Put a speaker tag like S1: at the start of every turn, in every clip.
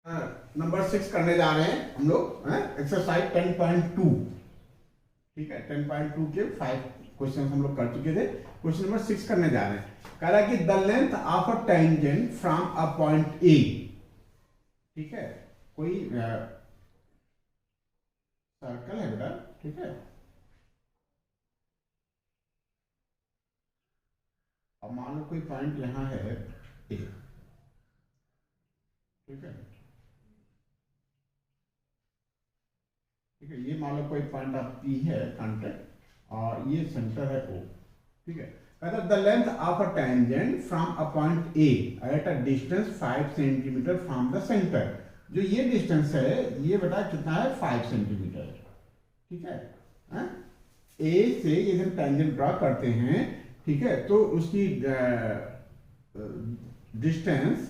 S1: Number 6 करने जा रहे हैं हम लोग एक्सरसाइज 10.2। ठीक है, 10.2 के 5 क्वेश्चन हम लोग कर चुके थे। क्वेश्चन नंबर 6 करने जा रहे हैं। कह रहा है कि the length of a tangent from a point A. ठीक है, कोई सर्कल है बेटा। ठीक है, अब मान लो कोई पॉइंट यहाँ है ए। ठीक है, ठीक है, ये मान लो कोई पॉइंट ऑफ पी है कांटेक्ट और ये सेंटर है ओ। ठीक है, कहता the length of a tangent from a point A at a distance 5 centimetre from the centre. जो ये डिस्टेंस है ये बेटा कितना है, 5 सेंटीमीटर। ठीक है, ए से ये जब टेंजेंट ड्रॉ करते हैं, ठीक है, तो उसकी डिस्टेंस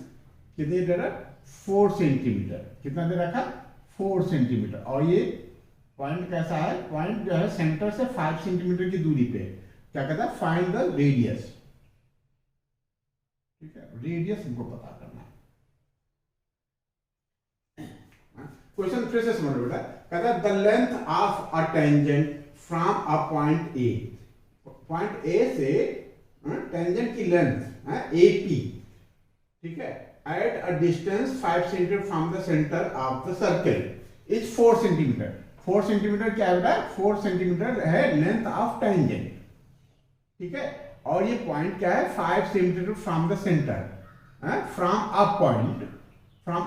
S1: कितनी दे रहा, 4 सेंटीमीटर। कितना दे रखा, 4 सेंटीमीटर। और ये पॉइंट कैसा है, पॉइंट जो है सेंटर से 5 सेंटीमीटर की दूरी पे। क्या कहता है, फाइंड द रेडियस। ठीक है, रेडियस हमको पता करना है। क्वेश्चन फिर से समझ लो बेटा। कहता है the length of a tangent from a point A. Point A से टेंजेंट की लेंथ ए पी। ठीक है, at a distance 5 centimetre from the centre of the circle is 4 centimetre. 4 centimetre क्या है बेटा, 4 सेंटीमीटर है लेंथ ऑफ टेंजेंट। ठीक है, और ये पॉइंट क्या है, 5 centimetre from the centre, from a point, from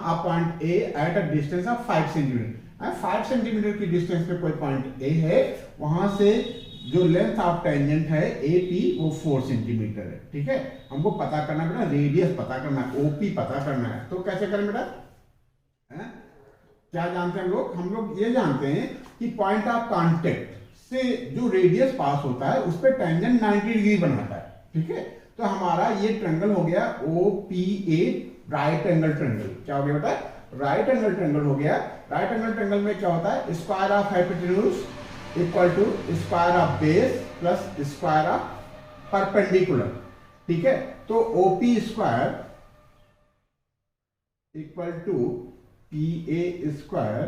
S1: a point A at a distance of 5 centimetre. 5 centimetre की डिस्टेंस पे कोई पॉइंट ए है, वहां से जो लेंथ ऑफ टेंजेंट है ए पी वो 4 सेंटीमीटर है। ठीक है, हमको पता करना बेटा, रेडियस पता करना है, ओपी पता करना है। तो कैसे करें बेटा, क्या जानते हैं हम लोग ये जानते हैं कि पॉइंट ऑफ कांटेक्ट से जो रेडियस पास होता है उस पर टेंजेंट 90 डिग्री बनाता है। ठीक है, तो हमारा ये ट्रायंगल हो गया O P A, right angle triangle. क्या हो गया बेटा, राइट एंगल ट्रायंगल हो गया। राइट एंगल ट्रायंगल में क्या होता है, square of hypotenuse equal to square of base plus square of perpendicular. ठीक है, तो OP square equal to P A square,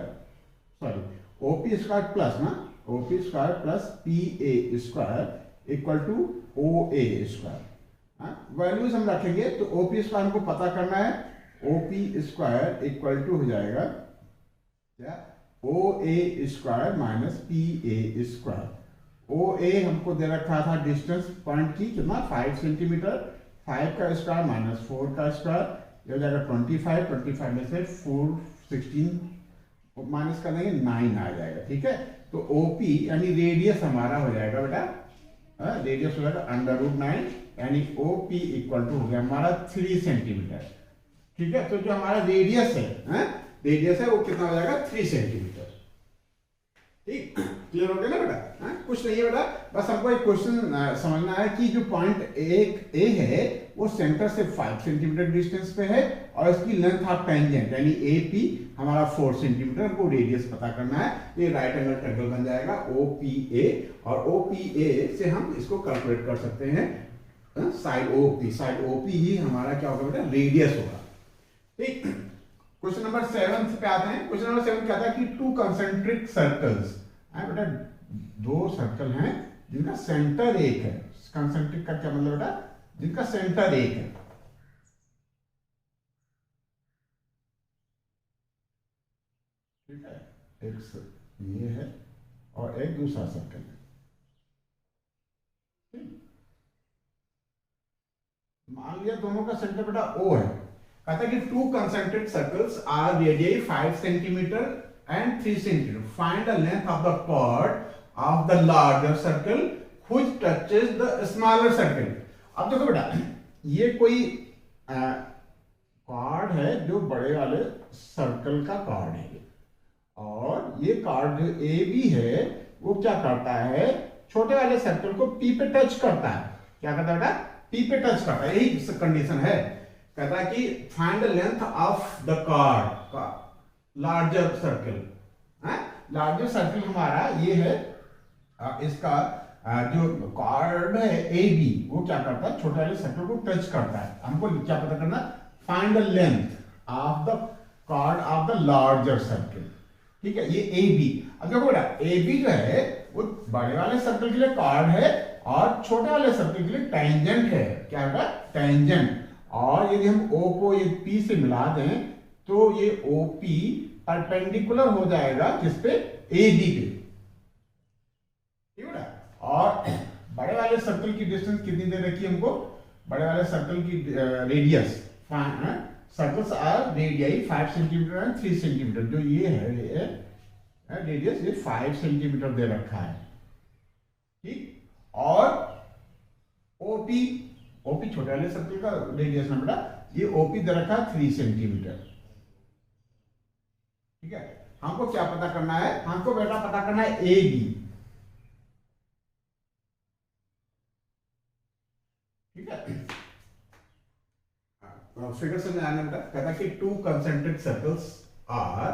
S1: sorry OP square plus ना, OP square plus P A square equal to O A square. Values हम रखेंगे तो OP square हमको पता करना है, ओपी स्क्वायर इक्वल टू हो जाएगा क्या, O A square minus P A square. O A हमको दे रखा था डिस्टेंस पॉइंट की कितना, 5 सेंटीमीटर। 5 का स्क्वायर माइनस 4 का स्क्वायर, ये हो जाएगा 25। 25 में से 4 16 माइनस कर देंगे 9 आ जाएगा। ठीक है, तो ओपी यानी रेडियस हमारा हो जाएगा बेटा, रेडियस हो जाएगा √9, यानी ओपी इक्वल टू हो गया हमारा 3 सेंटीमीटर। ठीक है, तो जो हमारा रेडियस है, रेडियस है वो कितना हो जाएगा, 3 सेंटीमीटर। ठीक, क्लियर हो गया ना बेटा। कुछ नहीं है बेटा, बस हमको एक क्वेश्चन समझना है कि जो पॉइंट ए है वो सेंटर से 5 सेंटीमीटर डिस्टेंस पे है और इसकी लेंथ ऑफ टेंजेंट यानी ए पी हमारा 4 सेंटीमीटर, को रेडियस पता करना है। ये राइट एंगल ट्रायंगल बन जाएगा ओ पी ए, और ओ पी ए से हम इसको कैलकुलेट कर सकते हैं side O P. Side O P ही हमारा क्या होगा बेटा, रेडियस होगा। ठीक, क्वेश्चन नंबर 7 पे आते हैं। क्वेश्चन नंबर 7 कहता है कि 2 कंसेंट्रिक सर्कल्स, बेटा 2 सर्कल हैं जिनका सेंटर एक है। कंसेंट्रिक का क्या मतलब बेटा, जिनका सेंटर एक है। ठीक है, एक ये है और एक दूसरा सर्कल है। मान लिया दोनों का सेंटर बेटा ओ है। कहता है कि 2 concentric circles are radius 5 centimetre and 3 centimetre. Find the length of the chord of the larger circle which touches the smaller circle. अब देखो बेटा, ये कोई कॉर्ड है जो बड़े वाले सर्कल का कॉर्ड है, और ये कॉर्ड जो ए बी है वो क्या करता है, छोटे वाले सर्कल को पी पे टच करता है। क्या करता है बेटा, पी पे टच करता है, यही कंडीशन है। कहता है कि find the length of the chord larger circle. Larger circle हमारा ये है, इसका जो कॉर्ड है ए बी वो क्या करता है, छोटे वाले सर्कल को टच करता है। हमको क्या पता करना, find the length of the chord of the larger circle. ठीक है, ये ए बी। अब देखो बेटा ए बी जो है वो बड़े वाले सर्कल के लिए कॉर्ड है और छोटे वाले सर्कल के लिए टेंजेंट है। क्या बेटा? टेंजेंट। और यदि हम ओ को ये पी से मिला दें तो ये ओ पी परपेंडिकुलर हो जाएगा किस पे? ए बी पे। ठीक है। और बड़े वाले सर्कल की डिस्टेंस कितनी दे रखी है हमको? बड़े वाले सर्कल की radius, circles are radii 5 centimetre and 3 centimetre. जो ये है रेडियस, ये 5 सेंटीमीटर दे रखा है। ठीक। और ओपी, ओपी छोटे वाले सर्कल का रेडियस ना बेटा, ये ओपी दे रखा है 3 सेंटीमीटर। ठीक है। हमको क्या पता करना है? हमको बेटा पता करना है ए बी। ठीक है। फिगर से आने बेटा कहता कि 2 concentric circles are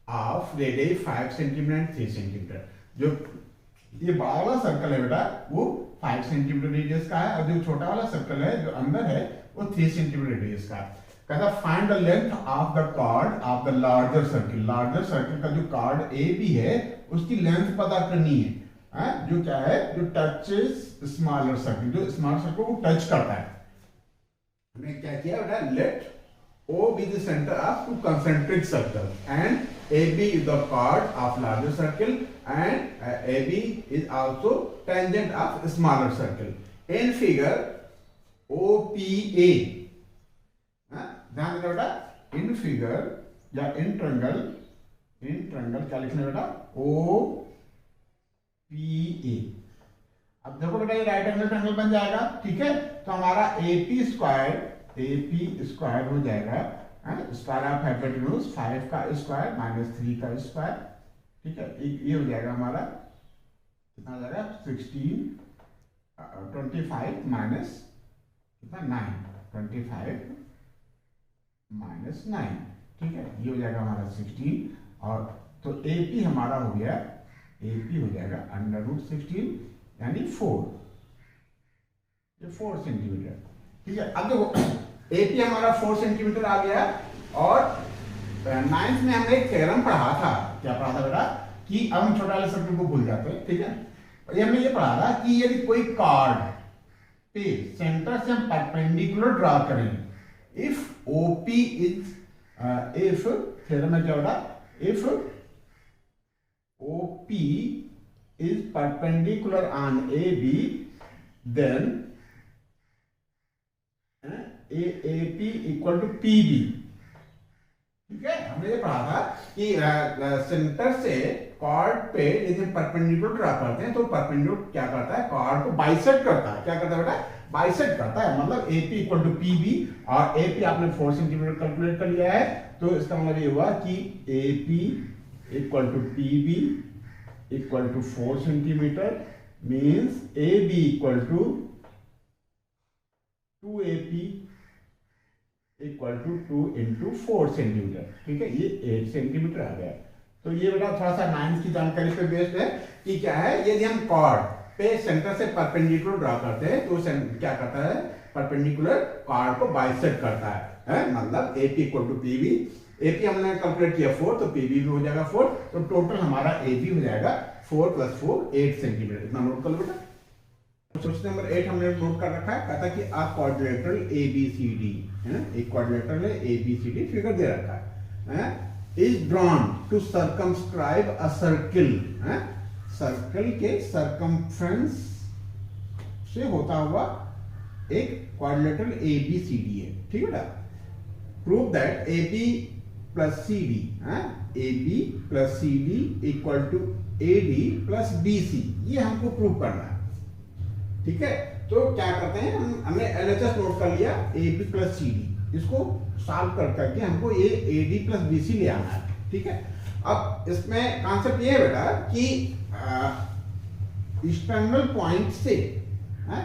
S1: of radius 5 centimetre and 3 centimetre. जो ये बड़ा वाला सर्कल है बेटा वो 5 सेंटीमीटर रेडियस का है, और जो छोटा वाला सर्कल है जो अंदर है वो 3 सेंटीमीटर रेडियस का है। कहता find the length of the chord of the larger circle. Larger circle का जो कॉर्ड ए बी है उसकी लेंथ पता करनी है, जो क्या है? जो टचेस स्मॉलर सर्किल, जो स्मॉलर सर्किल को टच करता है। हमने क्या किया बेटा? Let O be the center of 2 concentric circles and AB is the chord of larger circle and AB is also tangent of smaller circle. In figure OPA, ध्यान देना बेटा, इन फिगर या इन ट्रायंगल क्या लिखना बेटा? OPA। अब देखो बेटा ये राइट एंगल ट्रायंगल बन जाएगा। ठीक है, तो हमारा AP स्क्वायर हो जाएगा स्क्वायर ऑफ हाइपोटेन्यूज 5 का स्क्वायर माइनस 3 का स्क्वायर। ठीक है, ये हो जाएगा हमारा कितना हो जाएगा? 16 25 माइनस कितना? 9, 25 माइनस 9। ठीक है, ये हो जाएगा हमारा 16। और तो AP हमारा हो गया, AP हो जाएगा √16 यानी 4, ये 4 सेंटीमीटर। ठीक है, अब देखो एपी हमारा 4 सेंटीमीटर आ गया। और 9th में हमने एक थ्योरम पढ़ा था। क्या पढ़ा था बेटा? कि अब हम छोटा वाले सर्कल को भूल जाते हैं। ठीक है, ये हमने ये पढ़ा था कि यदि कोई कॉर्ड पे सेंटर से हम परपेंडिकुलर ड्रा करें, if OP is if theorem में क्या होगा? If OP is perpendicular on A B then AP equal to PB। ठीक है, हमने ये पढ़ा था कि सेंटर से कॉर्ड पे यदि परपेंडिकुलर ड्रा करते हैं तो परपेंडिकुलर क्या करता है? कॉर्ड को बाइसेक्ट करता है। क्या करता है बेटा? बाइसेक्ट करता है। मतलब AP इक्वल टू PB, और AP आपने 4 सेंटीमीटर कैलकुलेट कर लिया है, तो इसका मतलब ये हुआ कि AP equal to PB equal to 4 centimetre means AB equal to 2AP equal to 2 into 4 centimetre. ठीक है, ये 8 सेंटीमीटर आ गया। तो ये बेटा थोड़ा सा 9th की जानकारी पे बेस्ड है कि क्या है? यदि हम कॉर्ड पे सेंटर से परपेंडिकुलर ड्रा करते हैं तो क्या करता है? परपेंडिकुलर कॉर्ड को बाइसेक्ट करता है? मतलब AP equal to PB। AP हमने कैलकुलेट किया 4, तो PB भी हो जाएगा 4। तो टोटल हमारा AB हो जाएगा 4 + 4 8 सेंटीमीटर। इतना नोट कर लो बेटा। क्वेश्चन नंबर 8 हमने नोट कर रखा है। कहता कि आ क्वाड्रिलेटरल ABCD है, एक क्वाड्रिलेटरल है ABCD, फिगर दे रखा है, is drawn to circumscribe a circle. Circle के सर्कमफ्रेंस से होता हुआ एक क्वाड्रिलेटरल ABCD है। ठीक है बेटा, prove that AB + CD AB + CD equal to AD + BC। ये हमको प्रूव करना है। ठीक है, तो क्या करते हैं? हमने LHS नोट कर लिया AB + CD, इसको सॉल्व करके हमको ये AD + BC ले आना है। ठीक है, अब इसमें कॉन्सेप्ट ये है बेटा कि एक्सटर्नल पॉइंट से,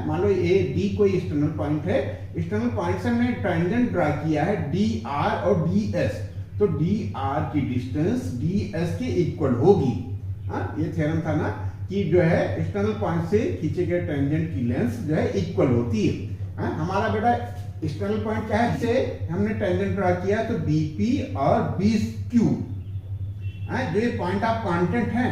S1: मान लो ये D कोई एक्सटर्नल पॉइंट है, एक्सटर्नल पॉइंट से हमने टेंजेंट ड्रा किया है DR और DS, तो DR की डिस्टेंस DS के इक्वल होगी। ये थ्योरम था ना कि जो है एक्सटर्नल पॉइंट से खींचे गए टेंजेंट की लेंथ जो है इक्वल होती है। हमारा बेटा एक्सटर्नल पॉइंट क्या है, से हमने टेंजेंट ड्रा किया तो बीपी और BQ, जो ये पॉइंट ऑफ कांटेक्ट है,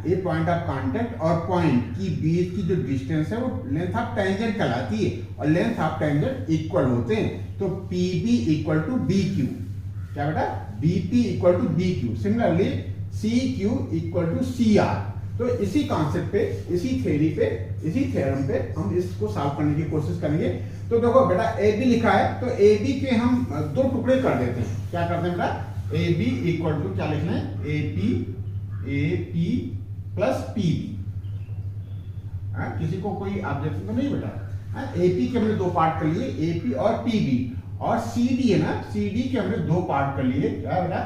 S1: ये पॉइंट ऑफ कांटेक्ट और पॉइंट की बीच की जो डिस्टेंस है वो लेंथ ऑफ टेंजेंट कहलाती है, और लेंथ ऑफ टेंजेंट इक्वल होते हैं। तो PB इक्वल टू BQ, क्या बेटा, BP equal to BQ, similarly CQ equal to CR। तो इसी कॉन्सेप्ट पे, इसी थ्योरी पे, इसी थ्योरम पे हम इसको सॉल्व करने की कोशिश करेंगे। तो देखो बेटा AB लिखा है, तो AB के हम दो टुकड़े कर देते हैं। क्या करते हैं बेटा, AB इक्वल टू क्या लिखना है, AP प्लस PB। किसी को कोई ऑब्जेक्शन तो नहीं बेटा। AP के हमने दो पार्ट कर लिए, AP और PB, और CD है ना, CD के हमने दो पार्ट कर लिए, क्या बेटा,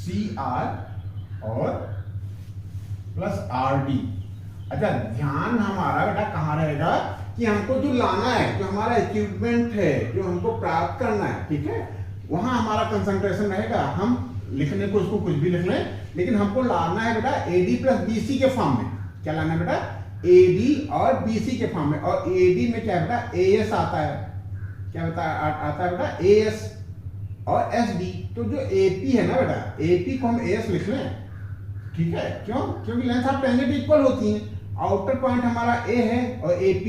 S1: CR और प्लस RD। अच्छा, ध्यान हमारा बेटा कहाँ रहेगा कि हमको जो लाना है, जो हमारा इक्विपमेंट है, जो हमको प्राप्त करना है, ठीक है, वहां हमारा कंसंट्रेशन रहेगा। हम लिखने को उसको कुछ भी लिख लें, लेकिन हमको लाना है बेटा AD प्लस BC के फॉर्म में। क्या लाना है बेटा, AD और BC के फॉर्म में। और AD में क्या बेटा, AS आता है, क्या बता आता है बेटा, AS और SD। तो जो AP है ना बेटा, AP को हम AS लिख लें, ठीक है, क्यों, क्योंकि लेंथ ऑफ टेंजेंट इक्वल होती है। आउटर पॉइंट हमारा A है और AP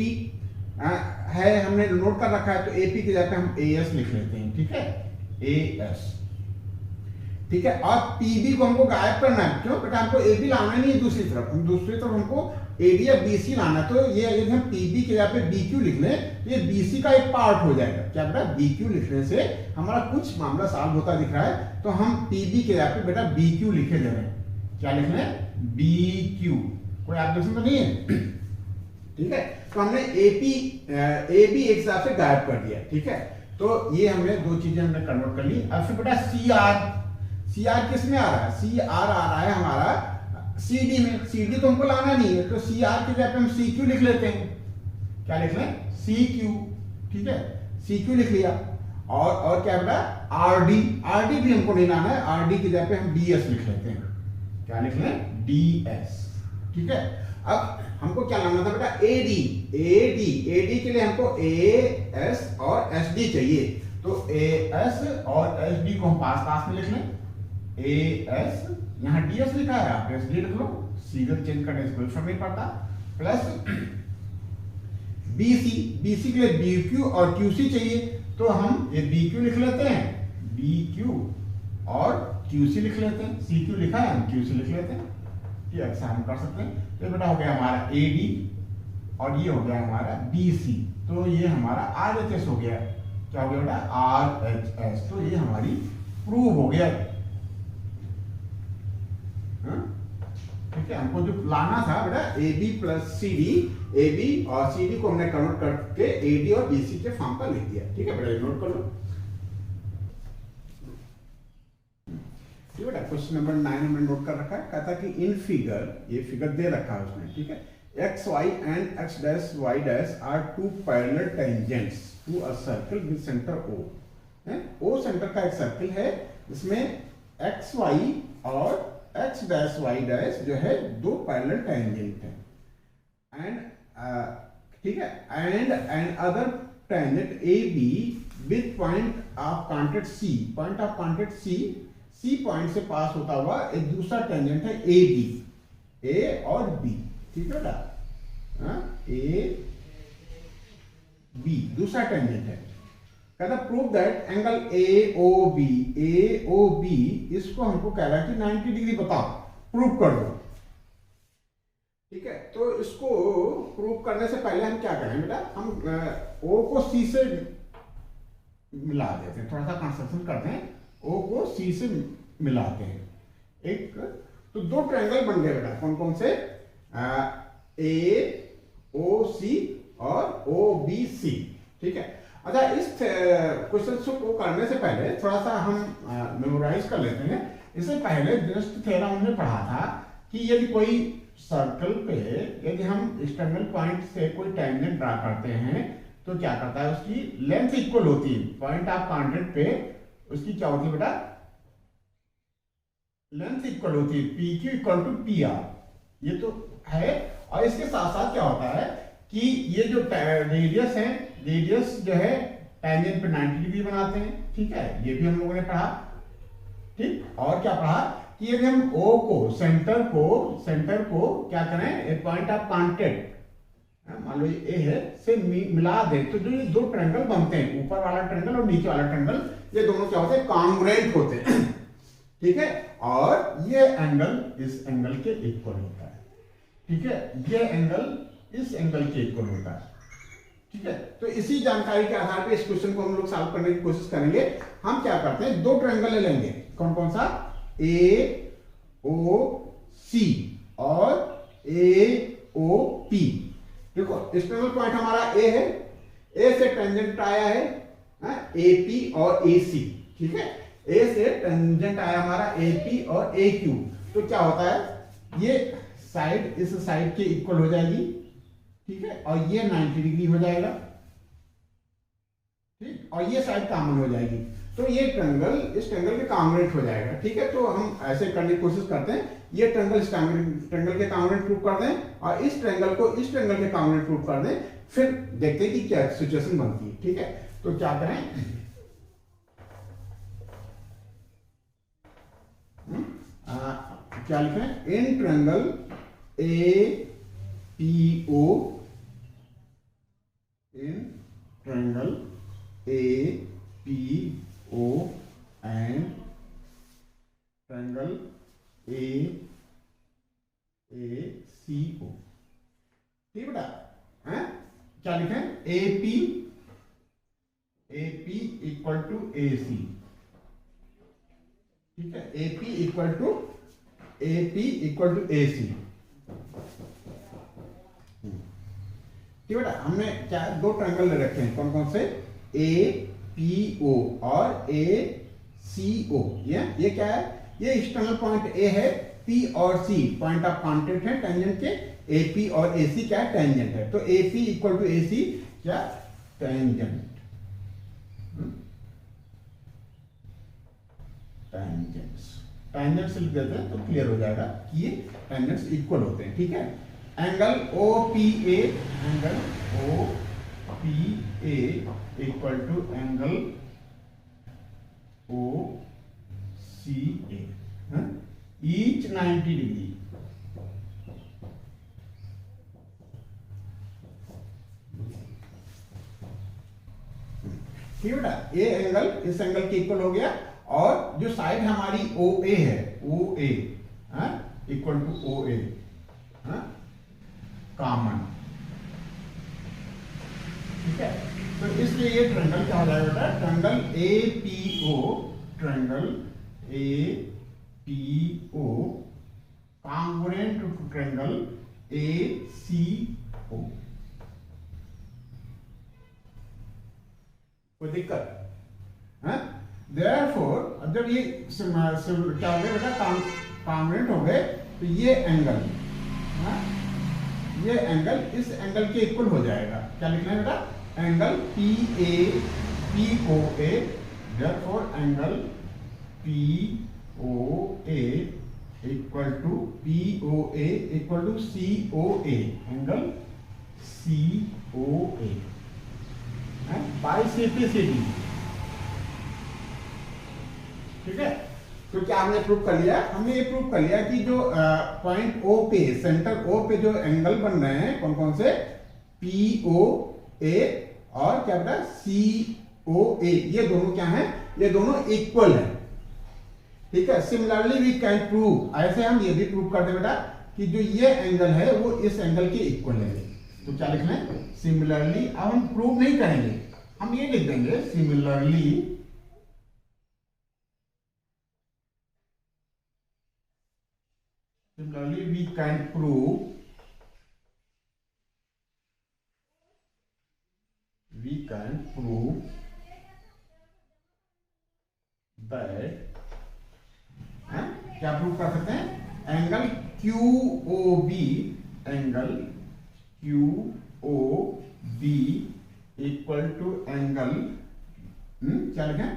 S1: है, हमने नोट कर रखा है, तो AP की जगह पे हम AS लिख लेते हैं, ठीक है, AS, ठीक है। और PB को हमको गायब करना है, क्यों बेटा, हमको AB लाना नहीं है दूसरी तरफ, दूसरी तरफ हमको AD या BC लाना है। तो ये यदि हम PB की जगह पे BQ लिख लें, तो ये BC का एक पार्ट हो जाएगा। क्या बेटा, BQ लिखने से हमारा कुछ मामला सॉल्व होता दिख रहा है, तो हम PB की जगह पे बेटा BQ लिखे दे रहे हैं। क्या लिखना है, BQ, कोई ऑब्जेक्शन तो नहीं है, ठीक है। तो हमने AB एक हिसाब से गायब कर दिया, ठीक है। तो ये हमने दो चीजें हमने कन्वर्ट कर ली। अब फिर बेटा CR किस में आ रहा है, CR आ रहा है हमारा CD में। CD तो हमको लाना नहीं है, तो CR की जगह पे हम CQ लिख लेते हैं। क्या लिख लें, CQ, ठीक है, CQ लिख लिया। और क्या बेटा, RD भी हमको नहीं लाना है, RD की जगह पे हम DS लिख लेते हैं। क्या लिख लें, DS, ठीक है। अब हमको क्या लाना था बेटा, AD के लिए हमको AS और SD चाहिए, तो AS और SD को हम पास में लिख लें। AS, यहाँ DS लिखा है, आप SD लिख लो, सीरियल चेंज करने से कोई फर्क नहीं पड़ता। प्लस BC के लिए BQ और QC चाहिए, तो हम ये BQ लिख लेते हैं, BQ और QC लिख लेते हैं। CQ लिखा है, हम QC लिख लेते हैं, ये ऐसा हम कर सकते हैं। तो बेटा हो गया हमारा AD और ये हो गया हमारा BC, तो ये हमारा RHS हो गया। क्या हो गया बेटा, RHS। तो ये हमारी प्रूव हो गया, ठीक है। हमको जो लाना था बेटा AB प्लस CD, AB और CD को हमने कन्वर्ट करके AD और BC के फॉर्म पर लिख दिया, ठीक है बेटा, नोट कर लो। बेटा क्वेश्चन नंबर 9 हमने नोट कर रखा है। कहता कि इन फिगर, ये फिगर दे रखा है उसमें, ठीक है, XY and X dash Y dash are two parallel tangents to a circle with center O। O centre का एक सर्कल है, जिसमें XY और X dash Y dash जो है दो पैरेलल टेंजेंट है, एंड ठीक है, and other tangent AB with point of contact C। Point of contact C point से पास होता हुआ एक दूसरा टेंजेंट है AB, A और B, ठीक है बेटा, A B दूसरा टेंजेंट है। कहता प्रूव दैट एंगल AOB इसको हमको कह रहा है कि 90 डिग्री बताओ, प्रूव कर दो, ठीक है। तो इसको प्रूव करने से पहले हम क्या करें बेटा, हम O को C से मिला देते हैं, थोड़ा सा कंस्ट्रक्शन करते हैं, O को C से मिलाते हैं एक। तो दो ट्रायंगल बन गए बेटा, कौन कौन से, AOC और OBC, ठीक है। अच्छा, इस क्वेश्चन को करने से पहले थोड़ा सा हम मेमोराइज कर लेते हैं। इससे पहले जस्ट थ्योरम हमने पढ़ा था कि यदि कोई सर्कल पे यदि हम एक्सटर्नल पॉइंट से कोई टेंजेंट ड्रा करते हैं तो क्या करता है, उसकी लेंथ इक्वल होती है। पॉइंट ऑफ कांटेक्ट पे उसकी क्या होती है बेटा, लेंथ इक्वल होती है, PQ इक्वल टू PR, ये तो है। और इसके साथ साथ क्या होता है कि ये जो रेडियस है, रेडियस जो है टेंजेंट पे 90 डिग्री बनाते हैं, ठीक है, ये भी हम लोगों ने पढ़ा। ठीक, और क्या पढ़ा कि यदि हम ओ को सेंटर को क्या करें, एक पॉइंट ऑफ कांटेक्ट मान लो ये ए है से मिला दे, तो जो ये दो ट्रायंगल बनते हैं, ऊपर वाला ट्रायंगल और नीचे वाला ट्रायंगल, ये दोनों क्या होते हैं, कॉन्ग्रुएंट होते हैं। ठीक है, और ये एंगल इस एंगल के इक्वल होता है। ठीक है, ये एंगल इस एंगल के इक्वल होता है। ठीक है, तो इसी जानकारी के आधार पे इस क्वेश्चन को हम लोग सॉल्व करने की कोशिश करेंगे। हम क्या करते हैं, दो ट्रायंगल लेंगे, कौन कौन सा, ए ओ सी और ए ओ पी। देखो एक्सटर्नल पॉइंट हमारा ए है, ए से टेंजेंट आया है ए पी और ए सी। ठीक है, ए से टेंजेंट आया हमारा ए पी और ए क्यू, तो क्या होता है, ये साइड इस साइड के इक्वल हो जाएगी। ठीक है, और ये 90 डिग्री हो जाएगा। ठीक, और ये साइड कॉमन हो जाएगी, तो ये ट्रायंगल इस ट्रायंगल के कॉन्ग्रुएंट हो जाएगा। ठीक है, तो हम ऐसे करने की कोशिश करते हैं, ये ट्रायंगल इस ट्रायंगल के कॉन्ग्रुएंट प्रूव कर दें और इस ट्रायंगल को इस ट्रायंगल के कॉन्ग्रुएंट प्रूव कर दें, फिर देखते हैं कि क्या सिचुएशन बनती है। ठीक है, तो क्या करें, क्या लिखें, in triangle A P O, in triangle A P O and triangle A C O. ठीक बेटा, हैं क्या लिखें, A P equal to A C. ठीक है, A P equal to A C. ठीक बेटा, हमने क्या दो ट्रायंगल ले रखे हैं, कौन कौन से, ए पी ओ और ए सी ओ। ये क्या है, ये एक्सटर्नल पॉइंट ए है, पी और सी पॉइंट ऑफ कांटेक्ट है टेंजेंट के, ए पी और ए सी क्या है, टेंजेंट है। तो ए पी इक्वल टू ए सी क्या, टेंजेंट। टेंजेंट्स लिख देते हैं तो क्लियर हो जाएगा कि ये टेंजेंट्स इक्वल होते हैं। ठीक है, angle O P A, angle O P A equal to angle O C A, each 90 degree. ठीक है बेटा, ये एंगल इस एंगल के इक्वल हो गया, और जो साइड हमारी ओ ए है, ओ A equal to O A common. ठीक है, तो इसलिए ये ट्रायंगल क्या हो जाएगा बेटा, triangle A P O, triangle A P O congruent to triangle A C O. कोई दिक्कत है, देयरफॉर अब जब ये क्या हो गया बेटा, कॉन्ग्रुएंट हो गए, तो ये एंगल ये एंगल इस एंगल के इक्वल हो जाएगा। क्या लिखना है बेटा, angle P A P O A, therefore angle P O A equal to P O A equal to C O A, angle C O A bisected. ठीक है, तो क्या हमने प्रूव कर लिया, हमने ये प्रूव कर लिया कि जो पॉइंट ओ पे, सेंटर ओ पे जो एंगल बन रहे हैं, कौन कौन से, पी ओ ए और क्या बेटा, सी ओ ए, ये दोनों क्या हैं, ये दोनों इक्वल हैं। ठीक है, सिमिलरली वी कैन प्रूव, ऐसे हम ये भी प्रूव कर दे बेटा कि जो ये एंगल है वो इस एंगल के इक्वल है। तो क्या लिखना है, सिमिलरली। अब हम प्रूव नहीं करेंगे, हम ये लिख देंगे, similarly we can prove that क्या प्रूव कर सकते हैं, angle Q O B, angle Q O B equal to angle क्या लिखें,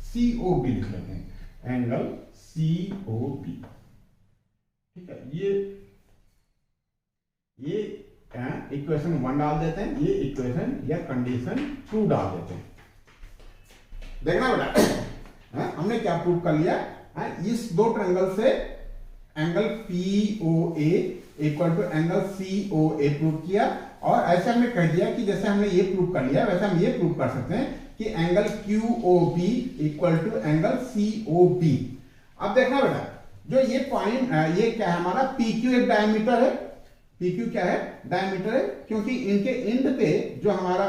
S1: सी ओ बी लिख लेते हैं, एंगल सी ओ बी। ठीक है, ये इक्वेशन 1 डाल देते हैं, ये इक्वेशन या कंडीशन 2 डाल देते हैं। देखना बेटा हमने क्या प्रूव कर लिया, इस दो ट्रायंगल से angle POA equal to angle COA prove किया, और ऐसे हमने कह दिया कि जैसे हमने ये प्रूव कर लिया वैसे हम ये प्रूव कर सकते हैं कि angle QOB equal to angle COB। अब देखना बेटा जो ये पॉइंट ये क्या है हमारा PQ एक डायमीटर है, PQ क्या है डायमीटर है, क्योंकि इनके एंड पे जो हमारा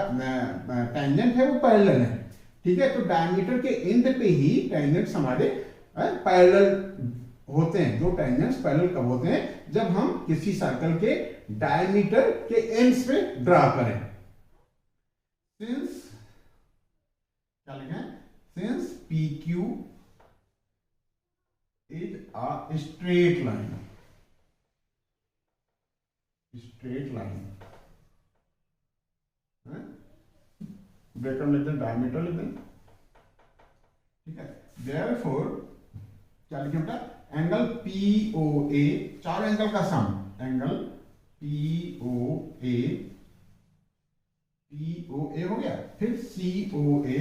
S1: टेंजेंट है वो पैरेलल है, ठीक है। तो डायमीटर के एंड पे ही टेंजेंट्स हमारे पैरेलल होते हैं। जो टेंजेंट्स पैरेलल कब होते हैं, जब हम किसी सर्कल के डायमीटर के एंड्स पे ड्रा करें। सिंस क्या लिखें, since PQ is a straight line, straight line, breaker लेते हैं, डायमीटर लेते हैं, ठीक है। देयरफॉर क्या लिखें बेटा, एंगल POA, चार एंगल का सम, एंगल POA हो गया, फिर COA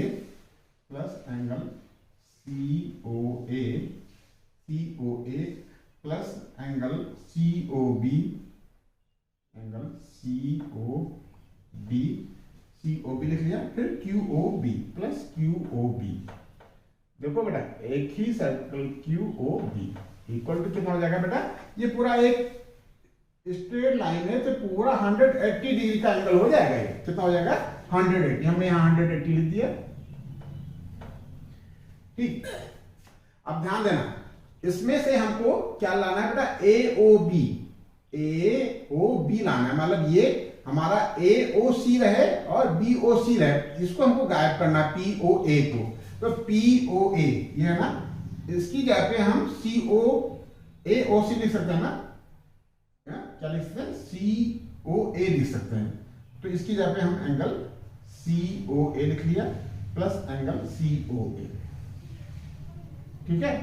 S1: plus angle COA plus angle COB, angle COB लिख लिया, फिर QOB प्लस QOB। देखो बेटा एक ही सर्कल QOB इक्वल टू कितना हो जाएगा बेटा, ये पूरा एक स्ट्रेट लाइन है तो पूरा 180 डिग्री का एंगल हो जाएगा। ये कितना हो जाएगा 180, हमने यहाँ 180 लिख दिया, ठीक। अब ध्यान देना इसमें से हमको क्या लाना है बेटा, AOB लाना है, मतलब ये हमारा AOC रहे और BOC रहे, इसको हमको गायब करना है POA को। तो POA ये है ना, इसकी जगह पे हम AOC लिख सकते हैं ना, क्या लिख सकते हैं COA लिख सकते हैं। तो इसकी जगह पे हम एंगल COA लिख लिया प्लस एंगल COA, ठीक है।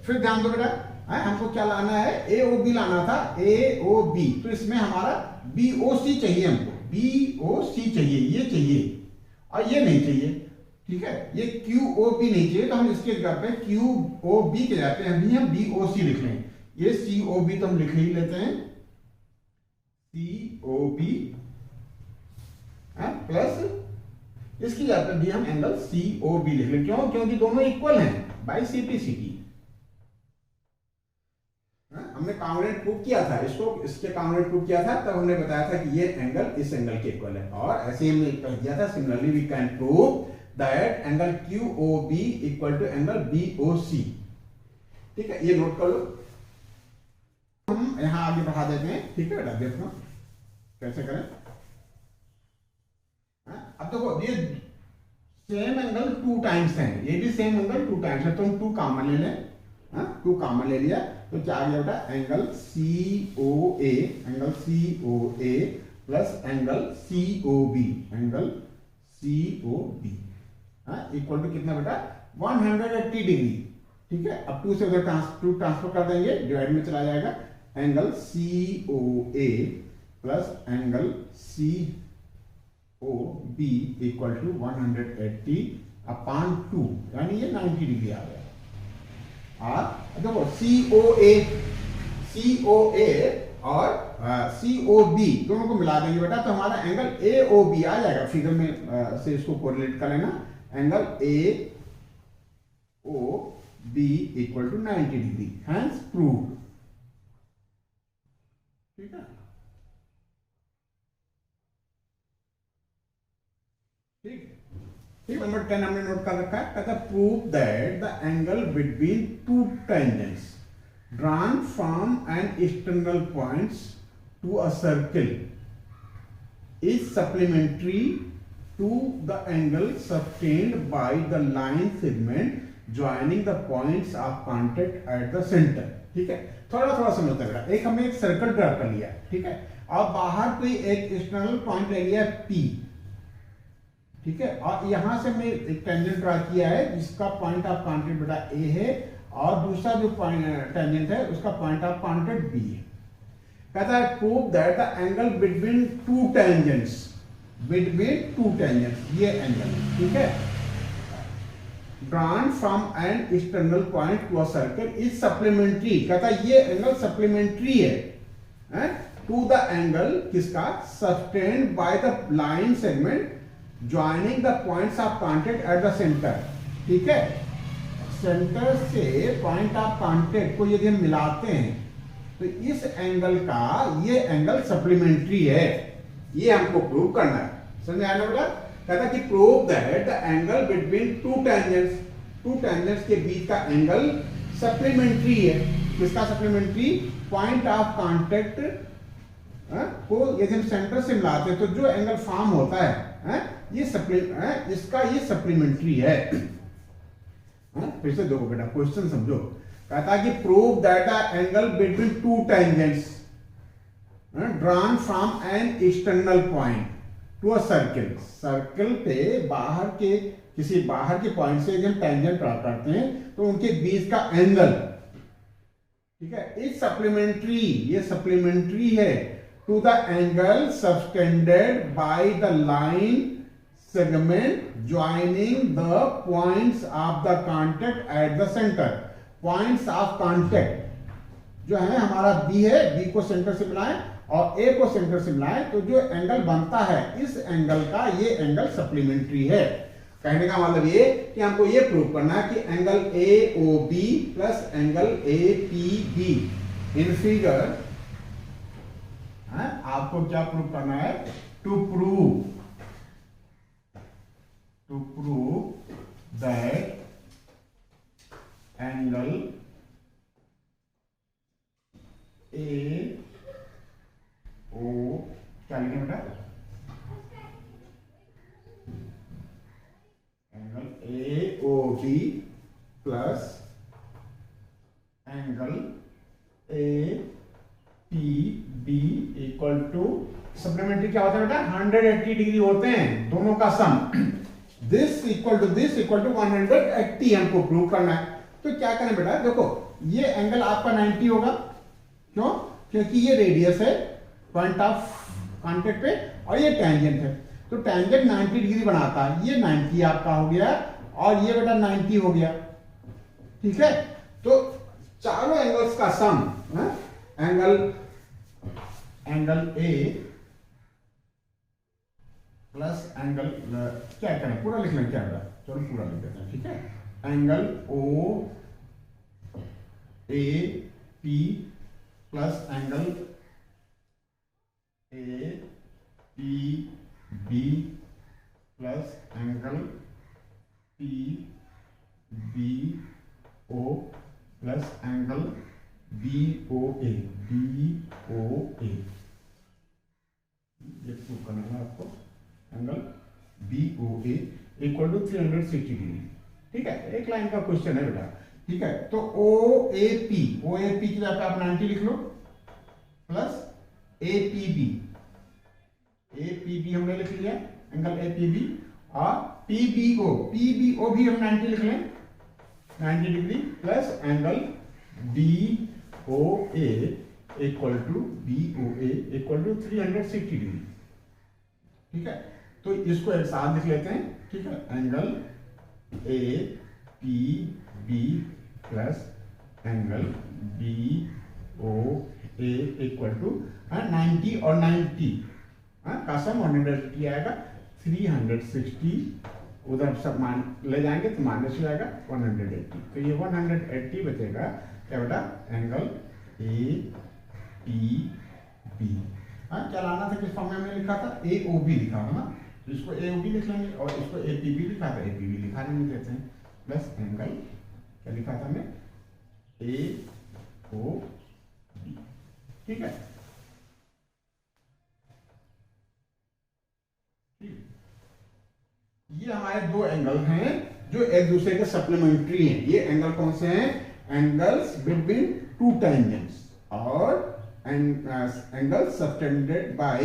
S1: फिर ध्यान दो बेटा हमको क्या लाना है, AOB लाना था, AOB, तो इसमें हमारा BOC चाहिए, हमको BOC चाहिए, ये चाहिए और ये नहीं चाहिए, ठीक है। ये QOB नहीं चाहिए, तो हम इसके जगह पे QOB के जगह पे हम BOC लिख लें। ये COB तो हम लिख ही लेते हैं, COB प्लस इसकी जगह पे भी हम एंगल COB लिख लें। क्यों, क्योंकि दोनों इक्वल हैं बाय CPCT। हमने कांग्रुएंट प्रूव किया था, इसको इसके कांग्रुएंट प्रूव किया था, तब हमने बताया था कि ये एंगल इस एंगल के इक्वल है, और ऐसे हमने कह दिया था similarly we can prove that angle QOB equal to angle BOC, ठीक है। ये नोट कर लो, हम यहां आगे बढ़ा देते हैं, ठीक है बेटा। देखो कैसे करें, अब देखो ये सेम एंगल 2 टाइम्स है, ये भी सेम एंगल 2 टाइम्स है, तो हम 2 कॉमन ले लें, 2 कॉमन ले लिया तो क्या आ गया बेटा, angle COA plus angle COB, angle COB equal to कितना बेटा 180 डिग्री, ठीक है। अब 2 से उधर ट्रांसफर कर देंगे, डिवाइड में चला जाएगा, angle COA plus angle COB equal to 180 upon 2, यानी ये 90 डिग्री आ गया। देखो COA और COB दोनों को मिला देंगे बेटा, तो हमारा एंगल AOB आ जाएगा। फिगर में से इसको कोरिलेट कर लेना, angle AOB equal to 90 degree, hence proved, ठीक है, ठीक। नंबर 10 हमने नोट कर रखा है, कहता prove that the angle between 2 tangents drawn from an external points to a circle is supplementary to the angle sustained by the line segment joining the points of contact at the centre, ठीक है। थोड़ा समझते हैं, एक हमने एक circle draw कर लिया, ठीक है, और बाहर कोई एक एक्सटर्नल पॉइंट ले लिया P, ठीक है, और यहां से हमने एक टेंजेंट ड्रा किया है जिसका पॉइंट ऑफ कांटेक्ट बेटा A है, और दूसरा जो टेंजेंट है उसका पॉइंट ऑफ कांटेक्ट B है। कहता है prove that the angle between two tangents, ये एंगल, ठीक है, drawn from an external point to a circle is supplementary, कहता है ये एंगल सप्लीमेंट्री है टू द एंगल किसका, sustained by the line segment joining the points of contact at the centre, ठीक है, सेंटर से पॉइंट ऑफ कांटेक्ट को यदि हम मिलाते हैं तो इस एंगल का ये एंगल सप्लीमेंट्री है, ये हमको प्रूव करना है। समझ आया ना बेटा? कहता कि prove that the angle between two tangents के बीच का एंगल सप्लीमेंट्री है, किसका सप्लीमेंट्री, पॉइंट ऑफ कांटेक्ट को यदि हम सेंटर से मिलाते हैं तो जो एंगल फॉर्म होता है ये इसका ये सप्लीमेंट्री है। फिर से देखो बेटा, क्वेश्चन समझो। कहता कि prove that the angle between two tangents drawn from an external point to a circle पे किसी बाहर के पॉइंट से जब टेंजेंट ड्रा करते हैं तो उनके बीच का एंगल, ठीक है, इज सप्लीमेंट्री, ये सप्लीमेंट्री है to the angle subtended by the line segment joining the points of the contact at the centre. Points of contact जो है हमारा बी है, बी को सेंटर से मिलाएं और ए को सेंटर से मिलाएं तो जो एंगल बनता है इस एंगल का ये एंगल सप्लीमेंट्री है। कहने का मतलब ये कि हमको ये प्रूव करना है कि angle A O B plus angle A P B in figure, आपको क्या प्रूव करना है, to prove that angle A O, क्या लिखें बेटा, angle A O B plus angle A P B equal to, supplementary क्या होता है बेटा, 180 डिग्री होते हैं दोनों का सम, दिस इक्वल टू 180 हमको प्रूव करना है। तो क्या करें बेटा, देखो ये एंगल आपका 90 होगा, क्यों, क्योंकि ये रेडियस है पॉइंट ऑफ कांटेक्ट पे और ये टेंजेंट है, तो टेंजेंट 90 डिग्री बनाता है, ये 90 आपका हो गया और ये बेटा 90 हो गया, ठीक है। तो चारों एंगल्स का सम, एंगल ए प्लस एंगल, क्या करें, पूरा लिख लें क्या बेटा, चलो पूरा लिख देते हैं, ठीक है, angle O A P plus angle A P B plus angle P B O plus angle B O A, ये प्रूव करना है आपको, angle B O A equal to 360 degree, ठीक है। एक लाइन का क्वेश्चन है बेटा, ठीक है। तो ओ ए पी की जगह पे आप 90 लिख लो प्लस ए पी बी हमने लिख लिया एंगल ए पी बी, और पी बी ओ भी हम 90 लिख लें 90 degree plus angle B O A equal to 360 degree, ठीक है। तो इसको एक साथ लिख लेते हैं, ठीक है, angle A P B plus angle B O A equal to 90 और 90 का सम 180 आएगा, 360 उधर सब मान ले जाएंगे तो माइनस हो जाएगा 180, तो ये 180 बचेगा क्या बेटा, एंगल ए पी बी। क्या लाना था, किस फॉर्म में हमने लिखा था, ए ओ बी लिखा था ना, तो इसको ए ओ बी लिख लेंगे और इसको ए पी बी लिखा था, ए पी बी लिखा नहीं देते हैं, प्लस एंगल क्या लिखा था हमने, ए ओ बी, ठीक है। ये हमारे दो एंगल हैं जो एक दूसरे के सप्लीमेंट्री हैं। ये एंगल कौन से हैं, एंगल्स बिटवीन टू टेंजेंट्स और angle subtended by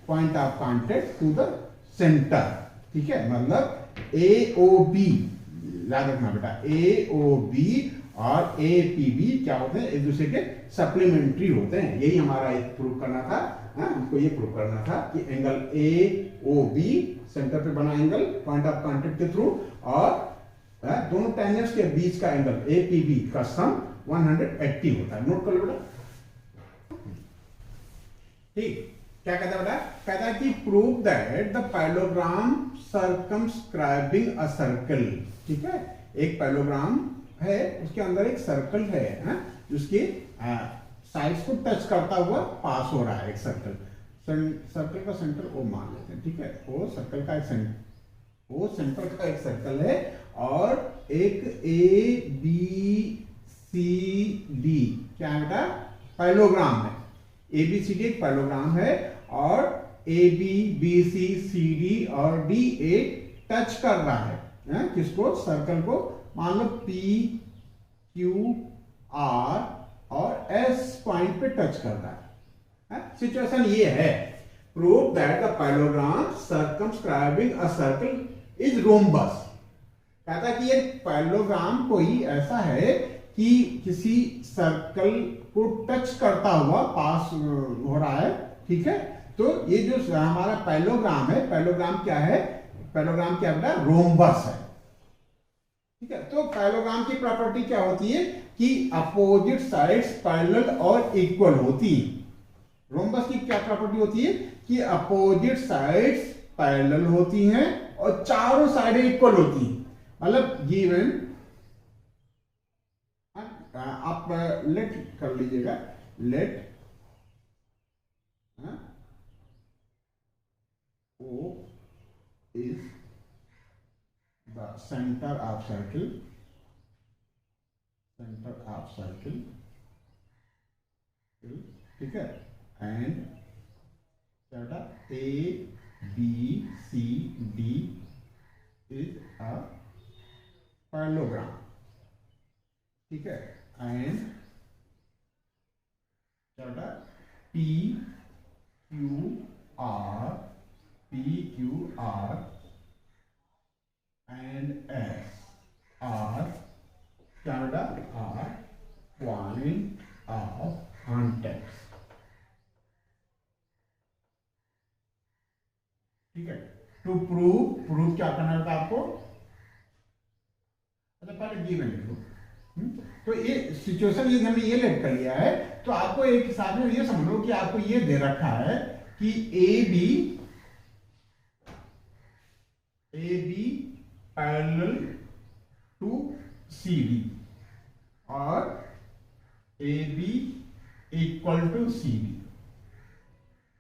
S1: point of contact to the centre, ठीक है। मतलब ए ओ बी याद रखना बेटा, ए ओ बी और ए पी बी क्या होते हैं, एक दूसरे के सप्लीमेंट्री होते हैं। यही हमारा एक प्रूव करना था। हमको ये प्रूव करना था कि angle A O B centre पे बना एंगल पॉइंट ऑफ कॉन्टेक्ट के थ्रू, और दोनों टेंजेंट्स के बीच का एंगल ए पी बी का सम 180 होता है। नोट कर लो बेटा। ठीक, क्या कहता है बेटा? कहता है कि prove that the parallelogram circumscribing a circle. ठीक है, एक पैरेललोग्राम है, उसके अंदर एक सर्कल है, जिसके साइड्स को टच करता हुआ पास हो रहा है एक सर्कल। सर्कल का सेंटर ओ मान लेते हैं। ठीक है, ओ सर्कल का एक सेंटर, ओ सेंटर का एक सर्कल है, और एक ए बी सी डी क्या है बेटा? पैरेललोग्राम है। ए बी सी डी एक पैरेललोग्राम है, और A B B C C D और डी ए टच कर रहा है किसको? सर्कल को। मान लो पी क्यू आर और एस पॉइंट पे टच कर रहा है। सिचुएशन ये है, prove that the parallelogram circumscribing a circle is rhombus. कहता है कि ये पैरेललोग्राम कोई ऐसा है कि किसी सर्कल को टच करता हुआ पास हो रहा है। ठीक है, तो ये जो हमारा पैरेललोग्राम है, पैरेललोग्राम क्या है? पैरेललोग्राम क्या बेटा? रोम्बस है। ठीक है, तो पैरेललोग्राम की प्रॉपर्टी क्या होती है कि अपोजिट साइड्स पैरेलल और इक्वल होती है। रोम्बस की क्या प्रॉपर्टी होती है कि अपोजिट साइड्स पैरेलल होती हैं और चारों साइडें इक्वल होती हैं। मतलब गिवन, आप लेट कर लीजिएगा, let O is the centre of circle, centre of circle. ठीक है, एंड क्या A B C D is a parallelogram. ठीक है, एंड क्या P Q R and S are क्या आर पॉइंट ऑफ कॉन्टेक्ट। ठीक है, टू प्रूव क्या करना था आपको? अच्छा, पहले गिवन लिखो। तो ये सिचुएशन यदि हमने ये लेट कर लिया है, तो आपको एक हिसाब में ये समझ लो कि आपको ये दे रखा है कि A B parallel to C D और A B equal to C D.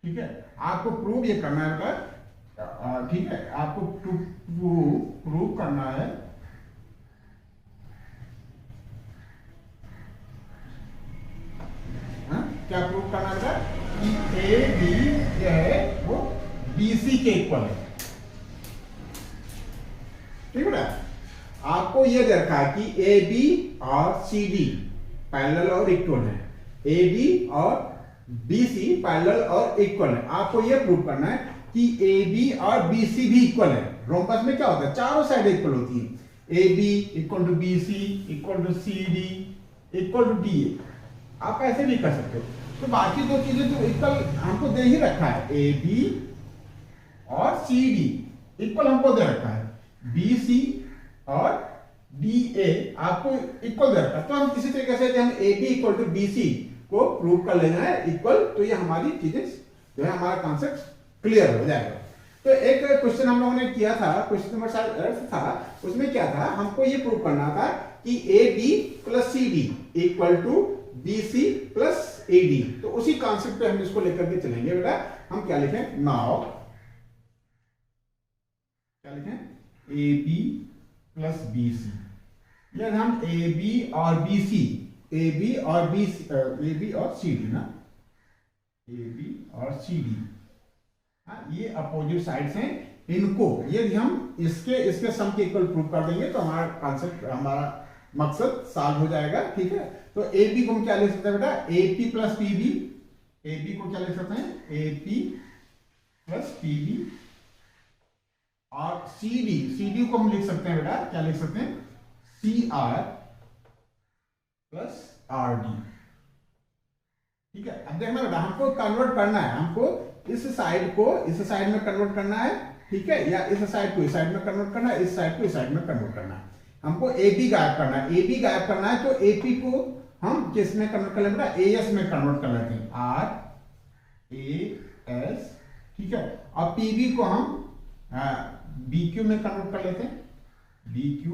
S1: ठीक है, आपको प्रूव ये करना है। ठीक है, आपको प्रूव करना है क्या प्रूव करना है कि ए बी जो है वो बी सी के इक्वल है। ठीक है, आपको यह दे रखा है कि ए बी और सी डी पैरेलल और इक्वल है, ए बी और बी सी पैरेलल और इक्वल है। आपको यह प्रूव करना है कि ए बी और बी सी भी इक्वल है। रोम्बस में क्या होता है? चारों साइड इक्वल होती है। A B equal to B C equal to C D equal to D A. आप ऐसे भी कर सकते हो। तो बाकी दो चीजें तो इक्वल हमको दे ही रखा है, ए बी और सी डी इक्वल हमको दे रखा है, बी सी और डी ए आपको इक्वल दे रखा है। तो हम किसी तरीके से हम A B equal to B C को प्रूव कर लेना है इक्वल, तो ये हमारी चीजें जो है हमारा कॉन्सेप्ट क्लियर हो जाएगा। तो एक क्वेश्चन हम लोगों ने किया था, क्वेश्चन नंबर 8 था, उसमें क्या था? हमको ये प्रूव करना था कि A B plus C D equal to B C plus A D. तो उसी कॉन्सेप्ट पे हम इसको लेकर के चलेंगे बेटा। हम क्या लिखें? नाउ क्या लिखें? A B plus B C. यदि हम ए बी और बी सी, ए बी और बी ए बी और सी डी ना, ए बी और सी डी, ये अपोजिट साइड्स हैं। इनको यदि हम इसके सम के इक्वल प्रूव कर देंगे तो हमारा कॉन्सेप्ट, हमारा मकसद सॉल्व हो जाएगा। ठीक है, तो ए बी को हम क्या लिख सकते हैं बेटा? A P plus P B. A B को क्या लिख सकते हैं? A P plus P B. और सी डी को हम लिख सकते हैं बेटा, क्या लिख सकते हैं? C R plus R D. ठीक है, अब देखना बेटा, हमको कन्वर्ट करना है, हमको इस साइड को इस साइड में कन्वर्ट करना है, ठीक है, या इस साइड को इस साइड में कन्वर्ट करना है, इस साइड को इस साइड में कन्वर्ट करना है। हमको ए बी गायब करना है, ए बी गायब करना है, तो ए पी को हम किस में कन्वर्ट कर लेते हैं, ए एस में कन्वर्ट कर लेते हैं, आर ए एस। ठीक है, और पी बी को हम बी क्यू में कन्वर्ट कर लेते हैं, B Q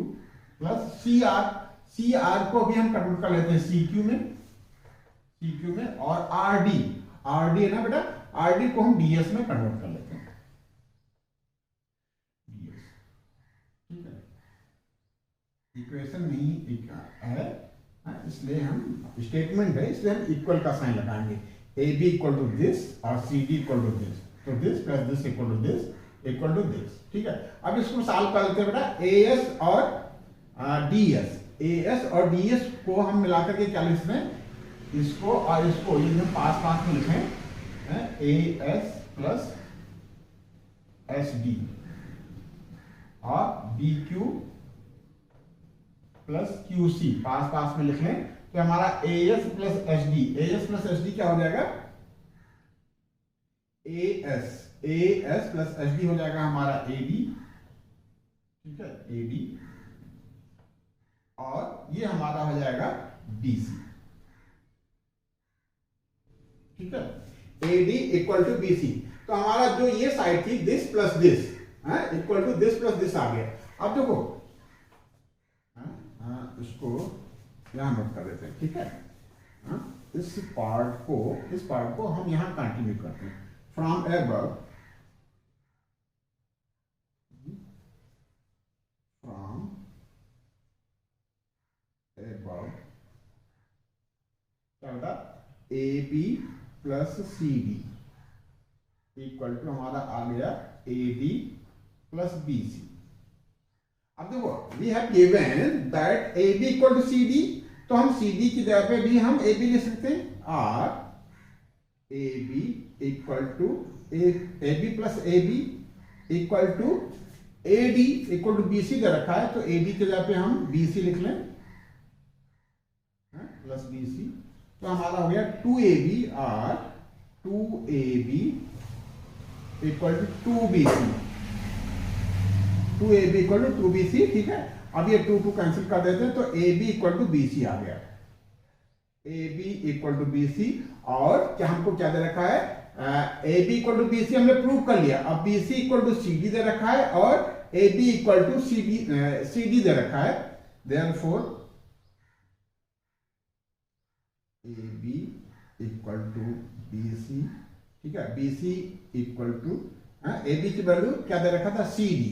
S1: plus C R, C R को भी हम कन्वर्ट कर लेते हैं सी क्यू में, सी क्यू में, और आर डी, आर डी है ना बेटा, आर डी को हम डी एस में कन्वर्ट कर लेते हैं, डी एस। ठीक है, इक्वेशन नहीं है, इसलिए हम स्टेटमेंट है, इसलिए हम इक्वल का साइन लगाएंगे, A B equal to this और C D equal to this, तो this plus this equal to this equal to this. ठीक है, अब इसको सॉल्व कर लेते हैं बेटा, ए एस और डी एस, ए एस और डी एस को हम मिलाकर के क्या लिखते हैं, इसको और इसको ये हम पास पास में लिखें, A S plus S D और B Q plus Q C पास पास में लिख लें, तो हमारा A S plus S D, A S plus S D क्या हो जाएगा, A S plus S D हो जाएगा हमारा ए डी। ठीक है, ए डी, और ये हमारा हो जाएगा बी सी। ठीक है, A D equal to B C, तो हमारा जो ये साइड थी this plus this equal to this plus this आ गया। अब देखो इसको यहां नोट कर देते हैं। ठीक है, इस पार्ट को हम यहां कंटिन्यू करते हैं, फ्रॉम एबव, फ्रॉम एबव क्या होता, A B plus C D equal to हमारा आ गया A D plus B C. अब देखो, we have given that A B equal to C D, तो हम सी डी की जगह पे भी हम ए बी लिख सकते हैं, are A B equal to A B plus A B equal to A D equal to B C दे रखा है, तो ए डी की जगह पे हम बी सी लिख लें, प्लस बी सी, तो हमारा हो गया 2ab और 2ab equal to 2bc, 2ab equal to 2bc। ठीक है, अब ये 2 कैंसिल कर देते हैं, तो ab इक्वल टू bc आ गया, ab इक्वल टू bc। और क्या हमको क्या दे रखा है, ab इक्वल टू bc हमने प्रूव कर लिया, अब bc इक्वल टू cd दे रखा है और ab इक्वल टू cd दे रखा है, therefore AB equal to BC। ठीक है, BC इक्वल टू AB की वैल्यू क्या दे रखा था, CD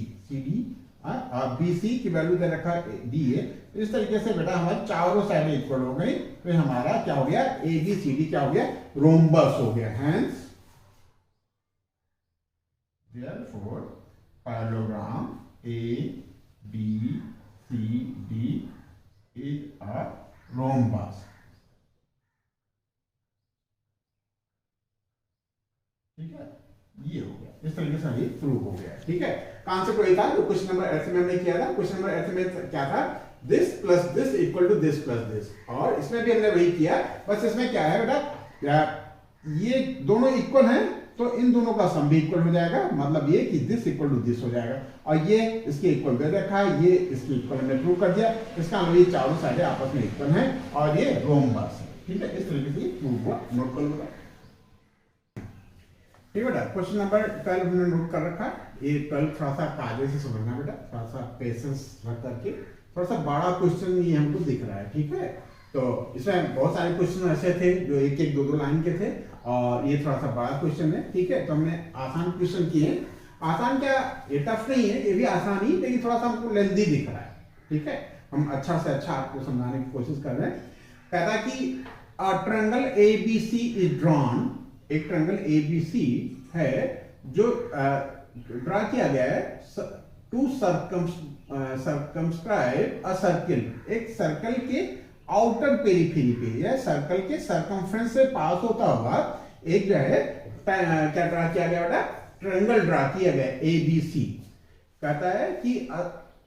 S1: और BC की वैल्यू दे रखा है DA। इस तरीके से बेटा हमारी चारों साइडें इक्वल हो गई, तो हमारा क्या हो गया, ABCD क्या हो गया, रोम्बस हो गया। Hence therefore parallelogram ABCD is a rhombus. ठीक है, ये हो गया, इस तरीके से ये प्रूव हो गया। ठीक है, कॉन्सेप्ट वही था जो क्वेश्चन नंबर ऐसे में हमने किया था। क्वेश्चन नंबर ऐसे में क्या था, this plus this equal to this plus this, और इसमें भी हमने वही किया, बस इसमें क्या है बेटा, ये दोनों इक्वल हैं, तो इन दोनों का सम भी इक्वल हो जाएगा, मतलब ये कि दिस इक्वल टू दिस हो जाएगा, और ये इसके इक्वल दे रखा है, ये इसके इक्वल हमने प्रूव कर दिया, इसका मतलब ये चारों साइडें आपस में इक्वल हैं और ये रोम्बस है। ठीक है, इस तरीके से प्रूव हुआ, नोट कर लो। ठीक बेटा, क्वेश्चन नंबर 12 हमने नोट कर रखा है, ये 12 थोड़ा सा कायदे से समझना बेटा, थोड़ा सा पेशेंस रख करके, थोड़ा सा बड़ा क्वेश्चन ये हमको दिख रहा है। ठीक है, तो इसमें बहुत सारे क्वेश्चन ऐसे थे जो एक एक दो लाइन के थे, और ये थोड़ा सा बड़ा क्वेश्चन है। ठीक है, तो हमने आसान क्वेश्चन किए हैं, आसान क्या, ये टफ नहीं है, ये भी आसान ही, लेकिन थोड़ा सा हमको लेंथी दिख रहा है। ठीक है, हम अच्छा से अच्छा आपको समझाने की कोशिश कर रहे हैं। कहता कि ट्रायंगल ABC इज ड्रॉन, एक ट्रायंगल ABC है जो ड्रा किया गया है टू सर्कमस्क्राइब अ सर्किल, एक सर्कल के आउटर पेरिफेरी पे या सर्कल के सर्कमफ्रेंस से पास होता हुआ एक जो है क्या ड्रा किया गया बेटा, ट्रायंगल ड्रा किया गया ABC। कहता है कि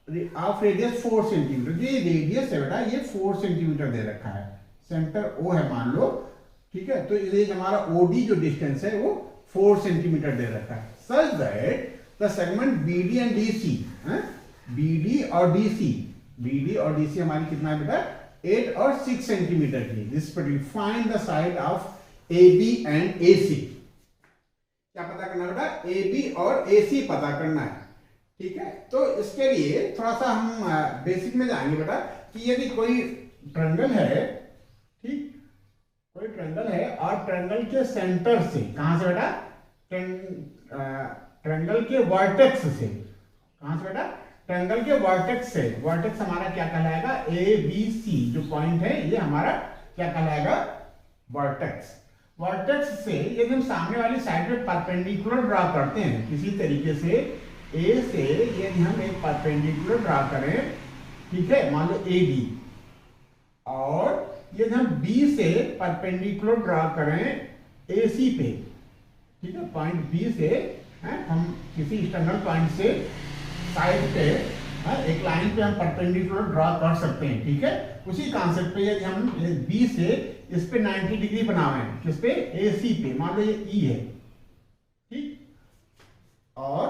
S1: ऑफ रेडियस 4 सेंटीमीटर। ये रेडियस है बेटा, ये 4 सेंटीमीटर दे रखा है। सेंटर ओ है मान लो, ठीक है, तो ये हमारा ओडी जो डिस्टेंस है वो 4 सेंटीमीटर दे रखा है। Such that the segment B D and D C, B D और डीसी हमारी कितना है बेटा, 8 और 6 सेंटीमीटर की। This find the side of AB and AC। क्या पता करना बेटा, AB और AC पता करना है, ठीक है। तो इसके लिए थोड़ा सा हम बेसिक में जाएंगे बेटा कि यदि कोई ट्रायंगल है, ठीक, कोई ट्रायंगल है और ट्रायंगल के सेंटर से, कहां से बेटा, ट्रायंगल के वर्टेक्स से, कहां से बेटा, ट्रायंगल के वर्टेक्स से, वर्टेक्स हमारा क्या कहलाएगा, ABC जो पॉइंट है ये हमारा क्या कहलाएगा, वर्टेक्स। वर्टेक्स से यदि हम सामने वाली साइड में परपेंडिकुलर ड्रा करते हैं किसी तरीके से, A से यदि हम एक परपेंडिकुलर ड्रा करें, ठीक है, मान लो AD, और यदि हम B से परपेंडिकुलर ड्रा करें AC पे, ठीक है, पॉइंट B से हम किसी एक्सटर्नल पॉइंट से साइड पे एक लाइन पे हम परपेंडिकुलर ड्रा कर सकते हैं, ठीक है। उसी कॉन्सेप्ट पे यदि हम B से इस पे 90 डिग्री बनावे, किस पे, AC पे, मान लो ये E है, ठीक, और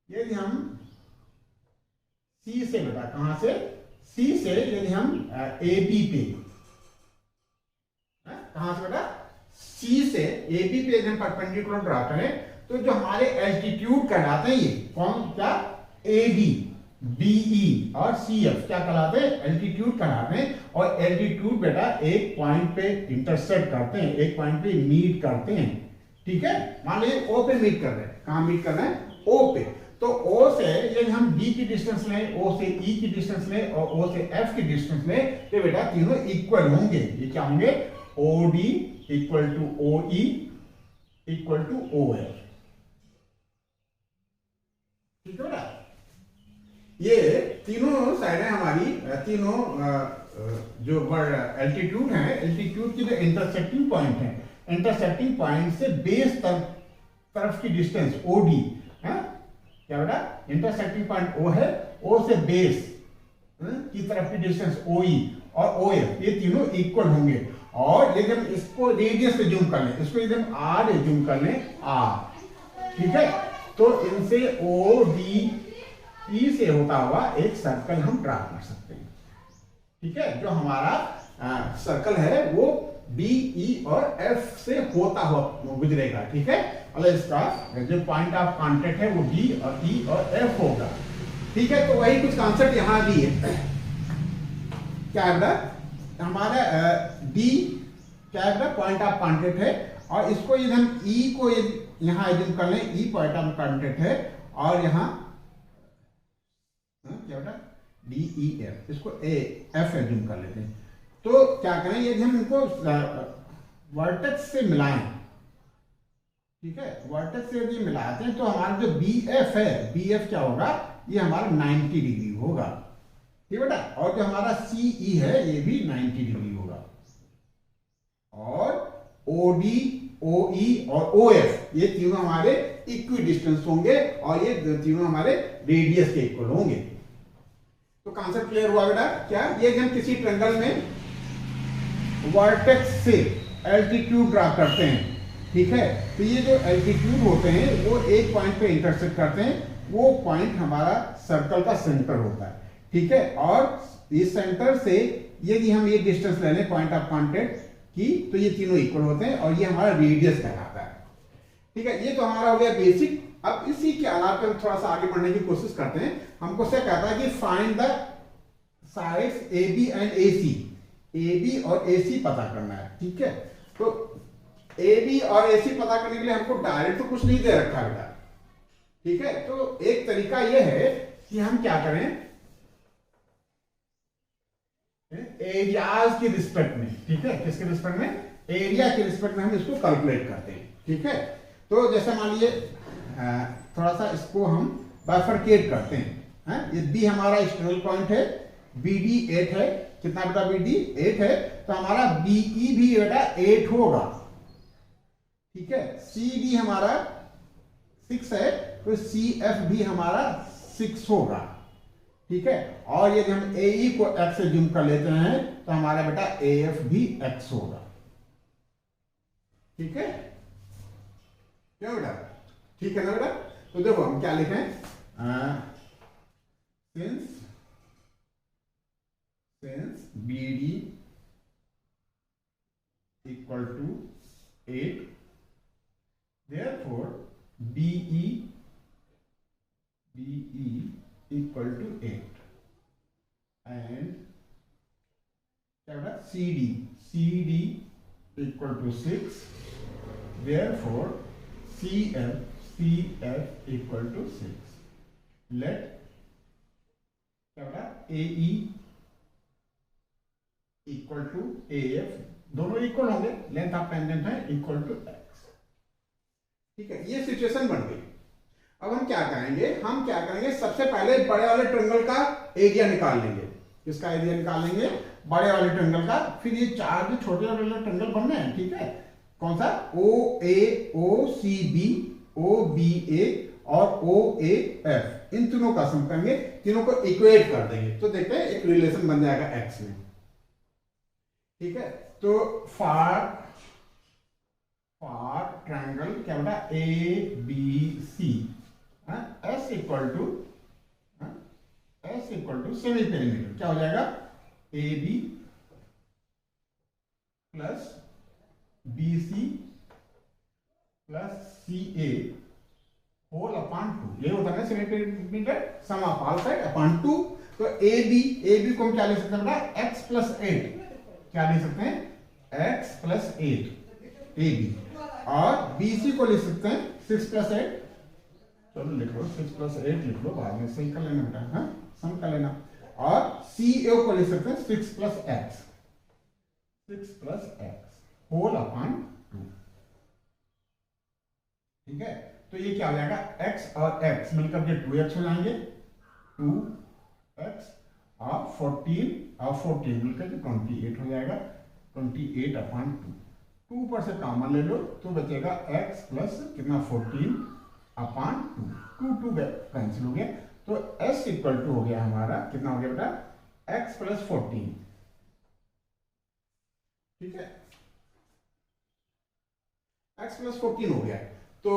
S1: यदि हम C से बेटा, कहां से, C से यदि हम AB पे, कहां से बेटा, C से AB पे यदि हम परपेंडिकुलर ड्रा करें, तो जो हमारे एल्टीट्यूड कहलाते हैं, ये कौन, क्या, AD, BE और CF क्या कहलाते हैं, एल्टीट्यूड कहलाते हैं। और एल्टीट्यूड बेटा एक पॉइंट पे इंटरसेक्ट करते हैं, एक पॉइंट पे मीट करते हैं, ठीक है। मान लीजिए O पे मीट कर रहे हैं, कहां मीट कर रहे हैं, O पे, तो O से यदि हम D की डिस्टेंस लें, O से E की डिस्टेंस लें और O से F की डिस्टेंस लें, तो बेटा तीनों इक्वल होंगे। ये क्या होंगे, OD equal to OE equal to OF, ठीक है बेटा। ये तीनों साइडें हमारी, तीनों जो एल्टीट्यूड है, एल्टीट्यूड की जो इंटरसेक्टिंग पॉइंट है, इंटरसेक्टिंग पॉइंट से बेस तरफ की डिस्टेंस OD है, क्या बेटा, इंटरसेक्टिंग पॉइंट O है, O से बेस की तरफ की डिस्टेंस OE और OF, ये तीनों इक्वल होंगे। और यदि हम इसको रेडियस से जूम कर लें, इसको यदि हम R जूम कर लें, R, ठीक है, तो इनसे ODE से होता हुआ एक सर्कल हम ड्रा कर सकते हैं, ठीक है। जो हमारा सर्कल है वो DE और F से होता हुआ गुजरेगा, ठीक है। और इसका जो पॉइंट ऑफ कांटेक्ट है वो D और E और F होगा, ठीक है। तो वही कुछ कॉन्सेप्ट यहां भी है। क्या है बेटा, हमारा D क्या है बेटा, पॉइंट ऑफ कांटेक्ट है, और इसको यदि हम E को यहां एज्यूम कर लें, E पॉइंट ऑफ कांटेक्ट है, और यहां क्या बेटा, DEF, इसको F एज्यूम कर लेते हैं। तो क्या करें, यदि हम इनको वर्टेक्स से मिलाएं, ठीक है, वर्टेक्स से यदि मिलाते हैं, तो हमारा जो BF है, BF क्या होगा, ये हमारा 90 डिग्री होगा, ठीक बेटा। और जो हमारा CE है ये भी 90 डिग्री होगा, और OD, OE और OF ये तीनों हमारे इक्वी डिस्टेंस होंगे, और ये तीनों हमारे रेडियस के इक्वल होंगे। तो कॉन्सेप्ट क्लियर हुआ बेटा। क्या, ये हम किसी ट्रायंगल में वर्टेक्स से एल्टीट्यूड ड्रा करते हैं, ठीक है, तो ये जो एल्टीट्यूड होते हैं वो एक पॉइंट पे इंटरसेक्ट करते हैं, वो पॉइंट हमारा सर्कल का सेंटर होता है, ठीक है। और इस सेंटर से यदि हम ये डिस्टेंस ले लें पॉइंट ऑफ कांटेक्ट की, तो ये तीनों इक्वल होते हैं, और ये हमारा रेडियस कहलाता है, ठीक है। ये तो हमारा हो गया बेसिक। अब इसी के अलावा हम थोड़ा सा आगे बढ़ने की कोशिश करते हैं। हमको क्या कहता है कि find the sides AB and AC, AB और AC पता करना है, ठीक है। तो AB और AC पता करने के लिए हमको डायरेक्ट तो कुछ नहीं दे रखा बेटा, ठीक है। तो एक तरीका यह है कि हम क्या करें, एरियाज के रिस्पेक्ट में, ठीक है, किसके रिस्पेक्ट में, एरिया के रिस्पेक्ट में हम इसको कैलकुलेट करते हैं, ठीक है। तो जैसे मान लीजिए थोड़ा सा इसको हम बाइफरकेट करते हैं, ये B हमारा एक्सटर्नल पॉइंट है, BD 8 है, कितना बेटा, BD 8 है, तो हमारा BE भी बेटा 8 होगा, ठीक है। CD हमारा 6 है, तो CF भी हमारा 6 होगा, ठीक है। और यदि हम AE को x से जूम कर लेते हैं तो हमारा बेटा AF भी x होगा, ठीक है। क्या बेटा, ठीक है ना बेटा। तो देखो हम क्या लिखें, since BD equal to 8, therefore BE equal to 8 and क्या बेटा CD equal to 6, therefore CF equal to 6. Let क्या बेटा AE इक्वल टू AF, दोनों इक्वल होंगे, लेंथ ऑफ टेंजेंट है इक्वल टू x, ठीक है। ये सिचुएशन बन गई। अब हम क्या करेंगे, सबसे पहले बड़े वाले ट्रायंगल का एरिया निकाल लेंगे। किसका एरिया निकालेंगे, बड़े वाले ट्रायंगल का। फिर ये चार जो छोटे वाले ट्रायंगल बनने हैं, ठीक है। कौन सा, OA, OCB, OBA और OAF, इन तीनों का सम करेंगे, तीनों को इक्वेट कर देंगे तो देखते हैं एक रिलेशन बन जाएगा x में, ठीक है। तो फॉर ट्रायंगल क्या बेटा ABC, S equal to semi perimeter, क्या हो जाएगा AB plus BC plus CA whole upon 2, ये होता है semi perimeter, sum of all side upon 2। तो AB को हम क्या ले सकते हैं बेटा, x प्लस 8, क्या ले सकते हैं x प्लस 8 AB, और BC को ले सकते हैं 6 प्लस 8, चलो लिख लो 6 प्लस 8 लिख लो, बाद में सही कर लेना बेटा, हाँ सम कर लेना। और CA को ले सकते हैं 6 प्लस x होल अपॉन 2, ठीक है। तो ये क्या हो जाएगा, x और x मिलकर के 2x हो जाएंगे, 2x और 14 मिलकर के 28 हो जाएगा, 28 अपॉन 2 पर से कॉमन ले लो तो बचेगा x प्लस कितना 14 अपॉन 2 कैंसिल हो गया। तो s इक्वल टू हो गया हमारा, कितना हो गया बेटा x प्लस 14, ठीक है, x प्लस 14 हो गया। तो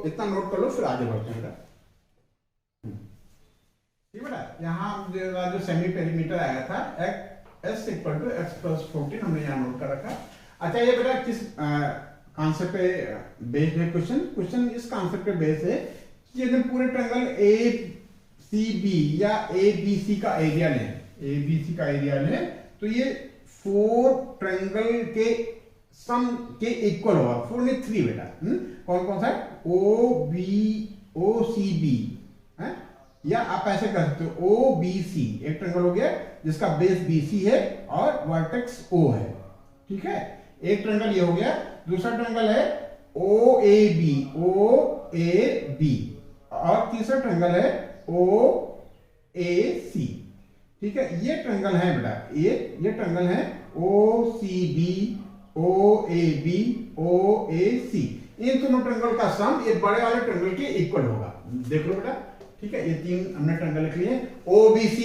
S1: इतना नोट कर लो, फिर आगे बढ़ते हैं बेटा, ठीक बेटा। यहाँ जो सेमी पेरीमीटर आया था s equal to x plus 14 हमने यहाँ नोट कर रखा। अच्छा ये बेटा किस कॉन्सेप्ट पे बेस्ड है क्वेश्चन इस कॉन्सेप्ट पे बेस्ड है कि यदि पूरे ट्रायंगल ACB या ABC का एरिया लें तो ये 4 ट्रायंगल के सम के इक्वल होगा, 4 नहीं 3 बेटा, कौन कौन सा OCB है, या आप ऐसे कर सकते हो OBC, एक ट्रायंगल हो गया जिसका बेस BC है और वर्टेक्स O है, ठीक है। एक ट्रायंगल ये हो गया, दूसरा ट्रायंगल है OAB और तीसरा ट्रायंगल है OAC, ठीक है। ये ट्रायंगल है बेटा, ये ट्रायंगल है OCB OAB OAC, इन दोनों ट्रायंगल का सम ये बड़े वाले ट्रायंगल के इक्वल होगा, देख लो बेटा, ठीक है। ये 3 हमने ट्रायंगल लिख लिए, OBC,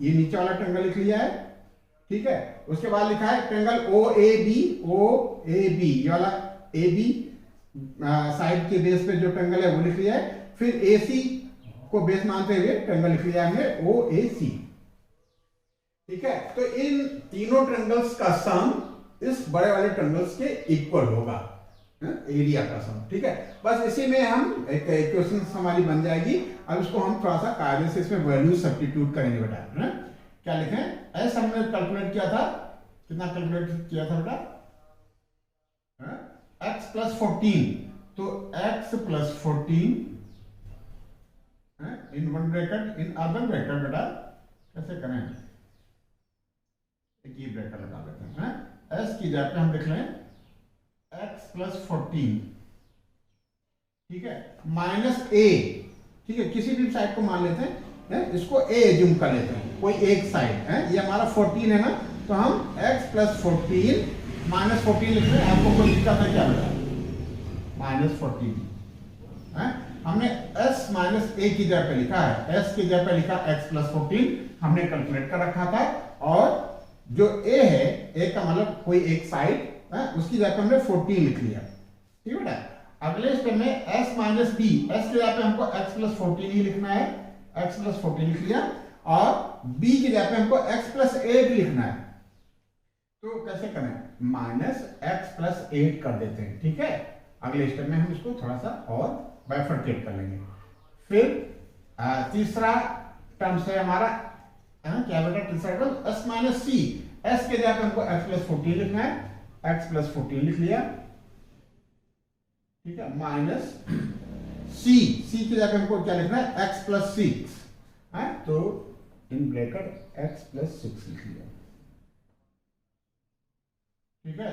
S1: ये नीचे वाला ट्रायंगल लिख लिया है, ठीक है। उसके बाद लिखा है ट्रायंगल OAB, ये वाला AB साइड के बेस पे जो ट्रायंगल है वो लिख लिया है। फिर AC को बेस मानते हुए ट्रायंगल लिख लिया है OAC, ठीक है। तो इन तीनों ट्रायंगल्स का सम इस बड़े वाले ट्रायंगल्स के इक्वल होगा, एरिया का सम, ठीक है। बस इसी में हम एक इक्वेशन हमारी बन जाएगी। अब इसको हम थोड़ा सा कायदे से इसमें वैल्यू सब्स्टिट्यूट करेंगे बेटा, क्या लिखें, एस हमने कैलकुलेट किया था, कितना कैलकुलेट किया था बेटा, x प्लस 14, तो x plus 14 in one bracket in other bracket बेटा कैसे करें, एक ही ब्रैकेट लगा लेते हैं, s की जगह पे हम लिख लें x प्लस 14, ठीक है, माइनस a, ठीक है, किसी भी साइड को मान लेते हैं, इसको a एज्यूम कर लेते हैं, कोई एक साइड है, ये हमारा 14 है ना, तो हम x प्लस 14 माइनस 14 लिख रहे हैं। आपको कोई दिक्कत है क्या बेटा, माइनस 14 है, हमने s माइनस ए की जगह पे लिखा है, s की जगह पे लिखा x प्लस 14 हमने कैलकुलेट कर रखा था, और जो a है, a का मतलब कोई एक साइड है, उसकी जगह पे हमने 14 लिख लिया। ठीक है बेटा। अगले स्टेप में s माइनस बी, s की जगह पे हमको x प्लस 14 ही लिखना है, x प्लस 14 लिख लिया, और b की जगह पे हमको x प्लस 8 लिखना है। तो कैसे करें, माइनस x प्लस 8 कर देते हैं। ठीक है, अगले स्टेप में हम इसको थोड़ा सा और बाइफरकेट कर लेंगे। फिर तीसरा टर्म से हमारा क्या बेटा, तीसरा टर्म s माइनस सी, s के जगह पे हमको x प्लस 14 लिखना है, x प्लस 14 लिख लिया। ठीक है, माइनस c, c की जगह पे हमको क्या लिखना है, x प्लस 6 है, तो इन ब्रैकेट x प्लस 6 लिख लिया। ठीक है,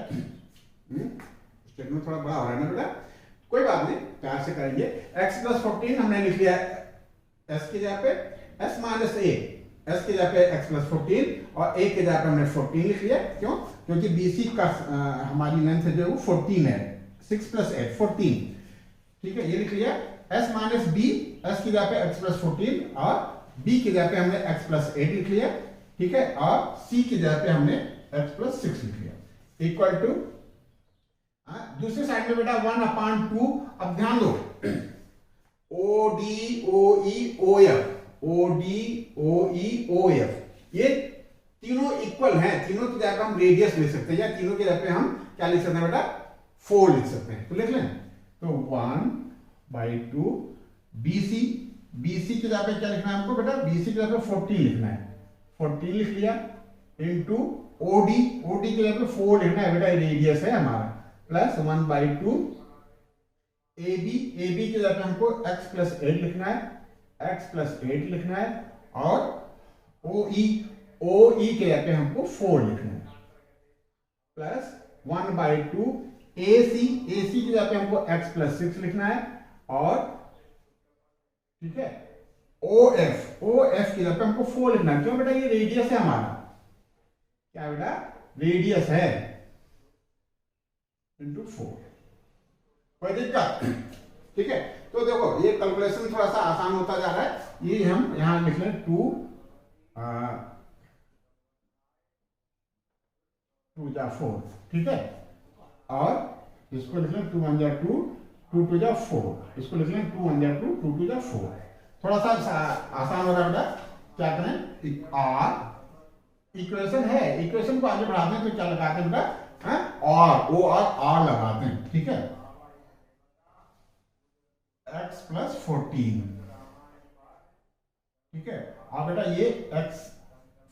S1: स्टेटमेंट थोड़ा बड़ा हो रहा है ना बेटा, कोई बात नहीं, प्यार से करेंगे। x प्लस 14 हमने लिख लिया s की जगह पे, s माइनस a, s की जगह पे x प्लस 14 और a की जगह पे हमने 14 लिख लिया। क्यों, क्योंकि BC का हमारी लेंथ जो है वो 14 है, 6 प्लस 8 14। ठीक है, ये लिख लिया। s माइनस b, s की जगह पे x प्लस 14 और b की जगह पे हमने x प्लस 8 लिख लिया। ठीक है, और c की जगह पे हमने x प्लस 6 लिख लिया, इक्वल टू दूसरी साइड में बेटा 1/2। अब ध्यान दो, O D O E O F, O D O E O F, ये तीनों इक्वल हैं, तीनों की जगह पे हम रेडियस ले सकते हैं, या तीनों की जगह पे हम क्या लिख सकते हैं बेटा, 4 लिख सकते हैं। तो लिख लें, तो 1/2 BC, BC की जगह पे क्या लिखना है हमको बेटा, BC की जगह पे 14 लिखना है, 14 लिख लिया, इंटू OD, OD की जगह पे 4 लिखना है बेटा, रेडियस है हमारा, प्लस 1/2 AB, AB की जगह पे हमको x प्लस 8 लिखना है, x प्लस 8 लिखना है, और OE, OE की जगह पे हमको 4 लिखना है, प्लस 1/2 AC, AC की जगह पे हमको x प्लस 6 लिखना है, और ठीक है OF, OF की जगह पे हमको 4 लिखना है। क्यों बेटा, ये रेडियस है हमारा, क्या बेटा, रेडियस है, इंटू 4। कोई दिक्कत? ठीक है, तो देखो ये कैलकुलेशन थोड़ा सा आसान होता जा रहा है। ये हम यहां लिख लें 2 जा 4। ठीक है, और इसको लिख लें 2 1 जा 2, 2 2 जा 4, इसको लिख लें 2 1 जा 2, 2 2 जा 4। थोड़ा सा आसान हो रहा है बेटा, क्या करें, आर इक्वेशन है, इक्वेशन को आगे बढ़ाते हैं तो क्या लगाते हैं बेटा, और ओ और आर लगाते हैं। ठीक है, x प्लस 14। ठीक है, अब बेटा ये x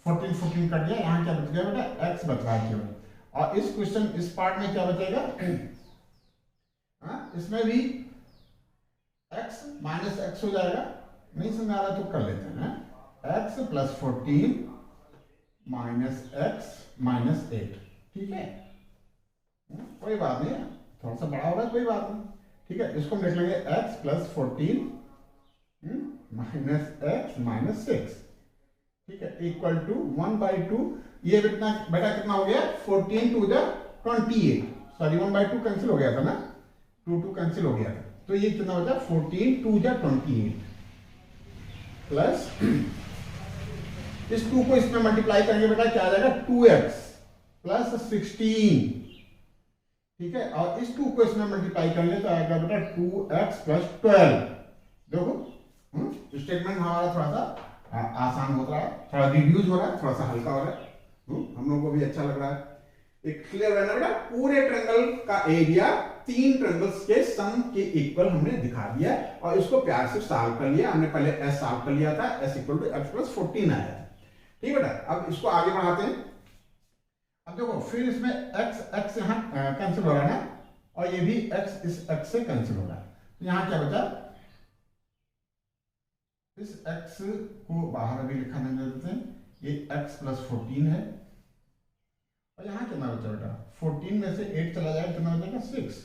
S1: 14 14 कट गया, यहां क्या बच गया बेटा, x बच रहा है केवल, और इस क्वेश्चन, इस पार्ट में क्या बचेगा, इसमें भी x माइनस x हो जाएगा, नहीं समझ आ रहा तो कर लेते हैं, x plus 14 minus x minus 8। ठीक है, कोई बात नहीं, थोड़ा सा बड़ा हो रहा है, कोई बात नहीं। ठीक है, इसको हम लिख लेंगे x plus 14 minus x minus 6। ठीक है, इक्वल टू 1/2, ये बेटा कितना हो गया, 14 2 जा 28, सॉरी 1/2 कैंसिल हो गया था ना, 2 2 कैंसिल हो गया था, तो ये कितना बचा, 14 2 जा 28, प्लस इस 2 को इसमें मल्टीप्लाई करेंगे बेटा, क्या आ जाएगा, 2x प्लस 16। ठीक है, और इस 2 को इसमें मल्टीप्लाई कर ले तो आएगा बेटा 2x प्लस 12। देखो स्टेटमेंट हमारा थोड़ा सा आसान हो रहा है, थोड़ा रिड्यूस हो रहा है, थोड़ा सा हल्का हो रहा है, हम लोगों को भी अच्छा लग रहा है। एक क्लियर रहना बेटा, पूरे ट्रायंगल का एरिया 3 ट्रायंगल्स के सम के इक्वल हमने दिखा दिया, और इसको प्यार से सॉल्व कर लिया हमने, पहले s सॉल्व कर लिया था, s equal to x plus 14 आया था। ठीक है बेटा, अब इसको आगे बढ़ाते हैं। अब देखो फिर इसमें x यहां कैंसिल हो रहा है ना, और ये भी x इस x से कैंसिल हो रहा है, तो यहां क्या बचा, इस x को बाहर अभी लिखा नहीं देते हैं, ये x प्लस 14 है, और यहां कितना बचा बेटा, 14 में से 8 चला जाए कितना बचेगा, 6,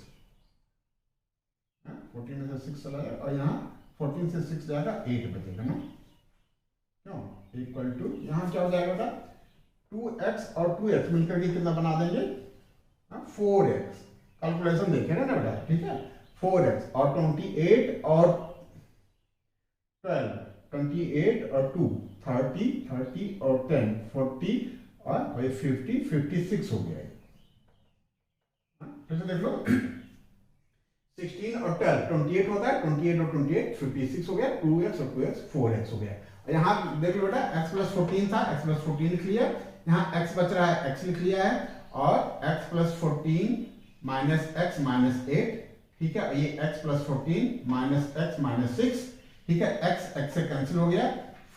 S1: 14 में से 6 चला जाए, और यहाँ 14 से 6 जाएगा 8 बचेगा ना, क्यों, इक्वल टू यहाँ क्या हो जाएगा बेटा, 2x और 2x मिलकर के कितना बना देंगे, 4x। कैलकुलेशन देखे ना बेटा, ठीक है, 4x और 28 और 12, 28 और 2 30, 30 और 10 40 और 50 56 हो गया। फिर से देख लो 16 और 12 28 होता है, 28 और 28 56 हो गया, 2x और 2x 4x हो गया। और यहाँ देख लो बेटा x प्लस 14 था, x प्लस 14 लिख लिया, यहाँ x बच रहा है x लिख लिया है, और x plus 14 minus x minus 8, ठीक है, ये x plus 14 minus x minus 6, ठीक है, x से कैंसिल हो गया,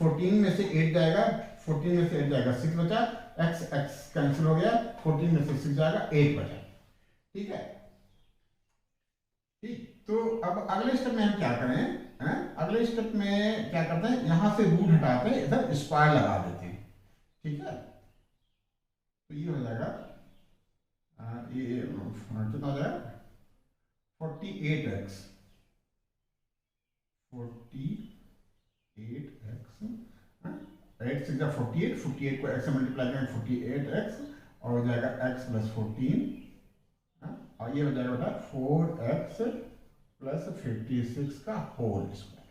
S1: 14 में से 8 जाएगा, 14 में से 8 जाएगा 6 बचा, x कैंसिल हो गया, 14 में से 6 जाएगा 8 बचा, ठीक है। ठीक, तो अब अगले स्टेप में हम क्या करें, अगले स्टेप में क्या करते हैं, यहां से रूट हटाते हैं, इधर स्क्वायर लगा देते हैं, ठीक है। तो ये हो जाएगा ये कितना हो जाएगा 48x 8 से 48 48 को x से मल्टीप्लाई करेंगे 48x और हो जाएगा x प्लस 14 और ये हो जाएगा बेटा 4x प्लस 56 का होल स्क्वायर।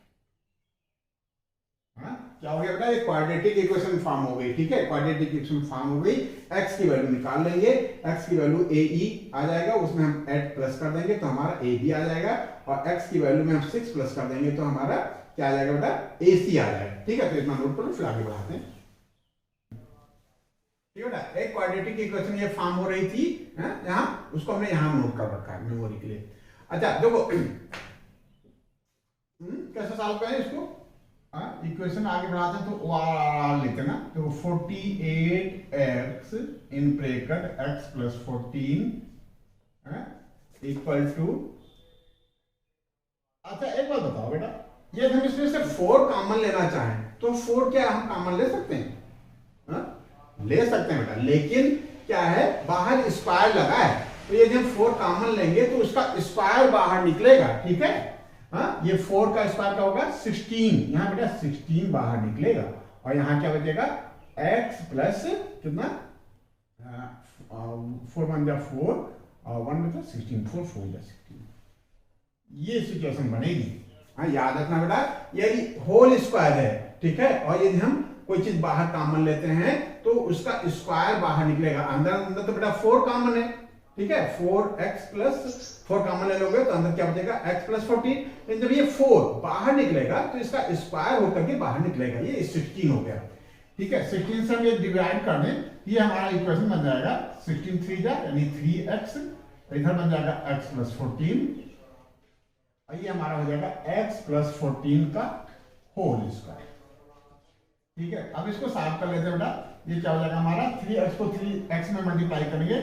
S1: क्या हो गया बेटा, ये क्वाड्रेटिक इक्वेशन फॉर्म हो गई, ठीक है, क्वाड्रेटिक इक्वेशन फॉर्म हो गई। x की वैल्यू निकाल लेंगे, x की वैल्यू ae आ जाएगा, उसमें हम 8 प्लस कर देंगे तो हमारा ab आ जाएगा, और x की वैल्यू में हम 6 प्लस कर देंगे तो हमारा क्या आ जाएगा बेटा ac आ जाएगा, ठीक है। तो इतना नोट करो, फिर आगे बढ़ाते हैं, ठीक है बेटा। एक क्वाड्रेटिक इक्वेशन ये फॉर्म हो रही थी यहाँ, उसको हमने यहाँ नोट कर रखा है मेमोरी के लिए। अच्छा देखो कैसे सॉल्व करें इसको, इक्वेशन आगे बढ़ाते हैं तो ओआर लेते हैं ना, तो 48x in bracket x plus 14 equal to, अच्छा एक बात बताओ बेटा, ये हम इसमें से 4 कॉमन लेना चाहें तो 4 क्या हम कॉमन ले सकते हैं, ले सकते हैं बेटा, लेकिन क्या है बाहर स्क्वायर लगा है, तो यदि हम 4 कॉमन लेंगे तो उसका स्क्वायर बाहर निकलेगा, ठीक है। ये 4 का स्क्वायर क्या होगा 16, यहाँ बेटा 16 बाहर निकलेगा, और यहाँ क्या बचेगा x प्लस कितना 4 1 जा 4 और 1 बचा 16, 4 4 जा 16, ये सिचुएशन बनेगी। याद रखना बेटा यदि होल स्क्वायर है, ठीक है, और यदि हम कोई चीज बाहर कॉमन लेते हैं तो उसका स्क्वायर बाहर निकलेगा, अंदर तो बेटा 4 कॉमन है, ठीक है, 4x प्लस 4 कॉमन ले लोगे तो अंदर क्या बचेगा x प्लस 14, लेकिन जब ये 4 बाहर निकलेगा तो इसका स्क्वायर होकर के बाहर निकलेगा, ये 16 हो गया, ठीक है। 16 से हम ये डिवाइड कर दें, ये हमारा इक्वेशन बन जाएगा 16 3 जा यानी 3x, इधर बन जाएगा x प्लस 14, और ये हमारा हो जाएगा x प्लस 14 का होल स्क्वायर, ठीक है। अब इसको सॉल्व कर लेते हैं बेटा, ये क्या हो जाएगा हमारा 3x को 3x में मल्टीप्लाई करेंगे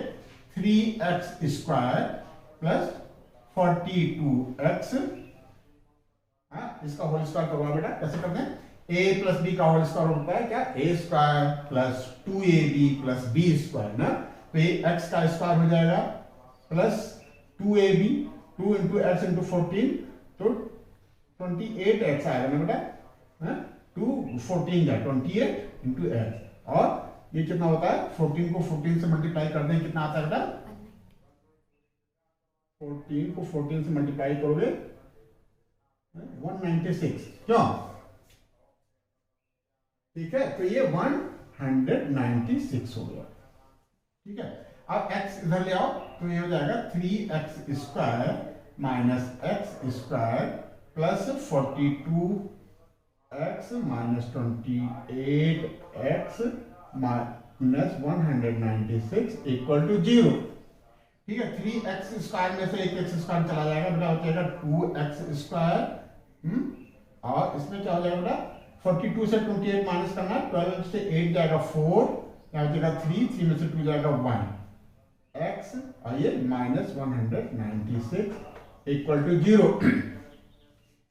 S1: 3x स्क्वायर प्लस 42x, इसका होल स्क्वायर करवा बेटा, कैसे करते हैं, a प्लस b का होल स्क्वायर होता है क्या a square plus 2ab plus b square ना, तो ये x का स्क्वायर हो जाएगा plus 2ab 2 into x into 14 तो 28x आएगा ना बेटा, 2 14 जा 28 इंटू x, और ये कितना होता है 14 को 14 से मल्टीप्लाई कर दें कितना आता है बेटा, 14 को 14 से मल्टीप्लाई करोगे 196, क्यों, ठीक है, तो ये 196 हो गया, ठीक है। अब x इधर ले आओ तो ये हो जाएगा 3x square minus x square plus 42x minus 28x minus 196 equal to 0, ठीक है। 3x स्क्वायर में से एक x स्क्वायर चला जाएगा बेटा, हो जाएगा 2x स्क्वायर, और इसमें क्या हो जाएगा बेटा 42 से 28 माइनस करना, 12 से 8 जाएगा 4, क्या हो जाएगा 3 में से 2 जाएगा 1 x, और ये माइनस 196 इक्वल टू 0।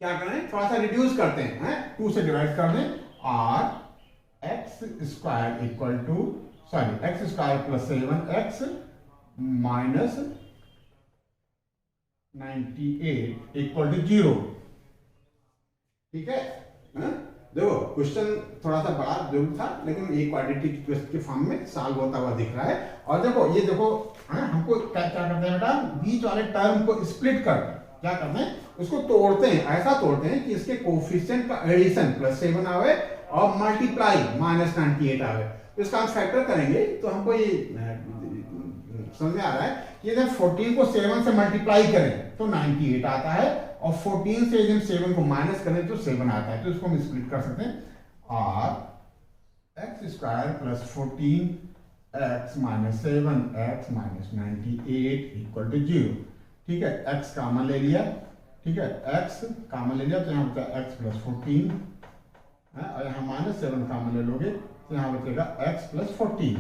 S1: क्या करें, थोड़ा सा रिड्यूस करते हैं, 2 से डिवाइड कर दें, और x square equal to x square plus 7x minus 98 equal to 0, ठीक है। देखो क्वेश्चन थोड़ा सा बड़ा जरूर था, लेकिन ये क्वाड्रेटिक इक्वेशन के फॉर्म में सॉल्व होता हुआ दिख रहा है। और देखो हमको क्या करते हैं बेटा, बीच वाले टर्म को स्प्लिट कर, क्या करते हैं उसको तोड़ते हैं, ऐसा तोड़ते हैं कि इसके कोफिशिएंट का एडिशन +7 आवे और मल्टीप्लाई -98 आवे। तो इसका हम फैक्टर करेंगे तो हमको ये समझ में आ रहा है कि जब 14 को 7 से मल्टीप्लाई करें तो 98 आता है और 14 से जब 7 को माइनस करें तो 7 आता है। तो इसको हम स्प्लिट कर सकते हैं, r x square plus 14 x minus 7 x minus 98 equal to 0। ठीक है, x कॉमन ले लिया, ठीक है, x कॉमन ले लिया तो यहाँ होता है x प्लस 14 और यहाँ -7 कॉमन ले लोगे तो यहाँ बचेगा x प्लस 14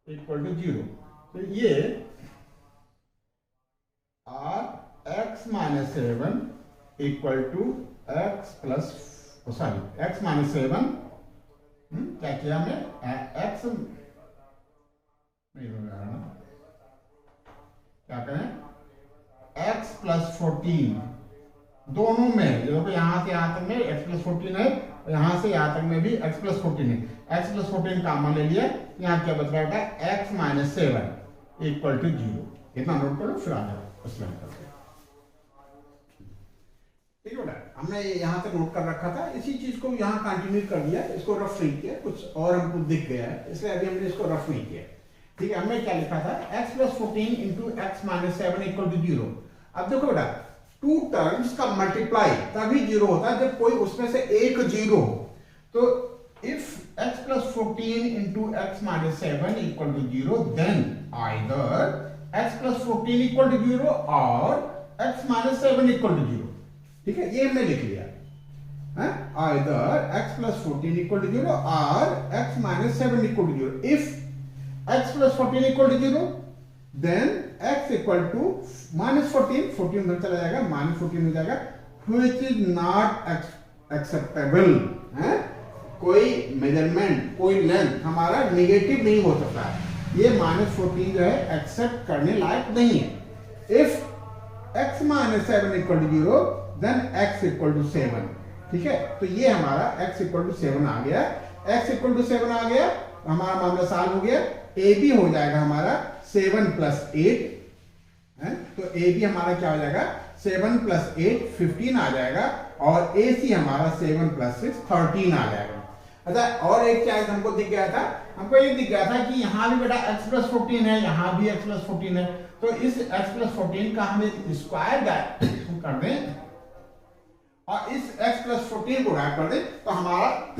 S1: इक्वल टू 0। तो ये r x minus 7 equal to x plus x minus 7 क्या किया हमने, x नहीं होगा ना, क्या करें, x प्लस 14 दोनों में, देखो यहाँ से यहाँ तक में x प्लस 14 है, यहाँ से यहाँ तक में भी x प्लस 14 है, x प्लस 14 कॉमन ले लिया, यहाँ क्या बच रहा है x माइनस 7 इक्वल टू 0। इतना नोट करो, फिर आ जाओ उस लाइन पर। ठीक है बेटा, हमने यहाँ तक नोट कर रखा था, इसी चीज को यहाँ कंटिन्यू कर दिया, इसको रफ नहीं किया, कुछ और हमको दिख गया है इसलिए अभी हमने इसको रफ नहीं किया। ठीक है, हमने क्या लिखा था, x plus 14 into x minus 7 equal to 0। अब देखो बेटा, टू टर्म्स का मल्टीप्लाई तभी 0 होता है जब कोई उसमें से एक 0 हो। तो if x plus 14 into x minus 7 equal to 0 then either x plus 14 equal to 0 और x माइनस 7 इक्वल टू 0। ठीक है, ये हमने लिख लिया, either x plus 14 equal to 0 और x minus 7 equal to 0। If x plus 14 equal to 0 then x equal to -14, 14 उधर चला जाएगा, -14 हो जाएगा, which is not acceptable। कोई मेजरमेंट, कोई लेंथ हमारा नेगेटिव नहीं हो सकता है, ये -14 जो है एक्सेप्ट करने लायक नहीं है। If x minus 7 equal to 0 then x equal to 7। ठीक है, तो ये हमारा x इक्वल टू 7 आ गया, x इक्वल टू 7 आ गया, हमारा मामला सॉल्व हो गया। ए बी हो जाएगा हमारा 7 प्लस 8 है, तो ए बी हमारा क्या हो जाएगा, 7 प्लस 8 15 आ जाएगा और ए सी हमारा 7 प्लस 6 13 आ जाएगा। अच्छा, और एक चीज हमको दिख गया था, हमको ये दिख गया था कि यहाँ भी बेटा x प्लस 14 है, यहाँ भी x प्लस 14 है, तो इस x प्लस 14 का हमें स्क्वायर कर दें और इस x प्लस 14 को गायब कर दें तो हमारा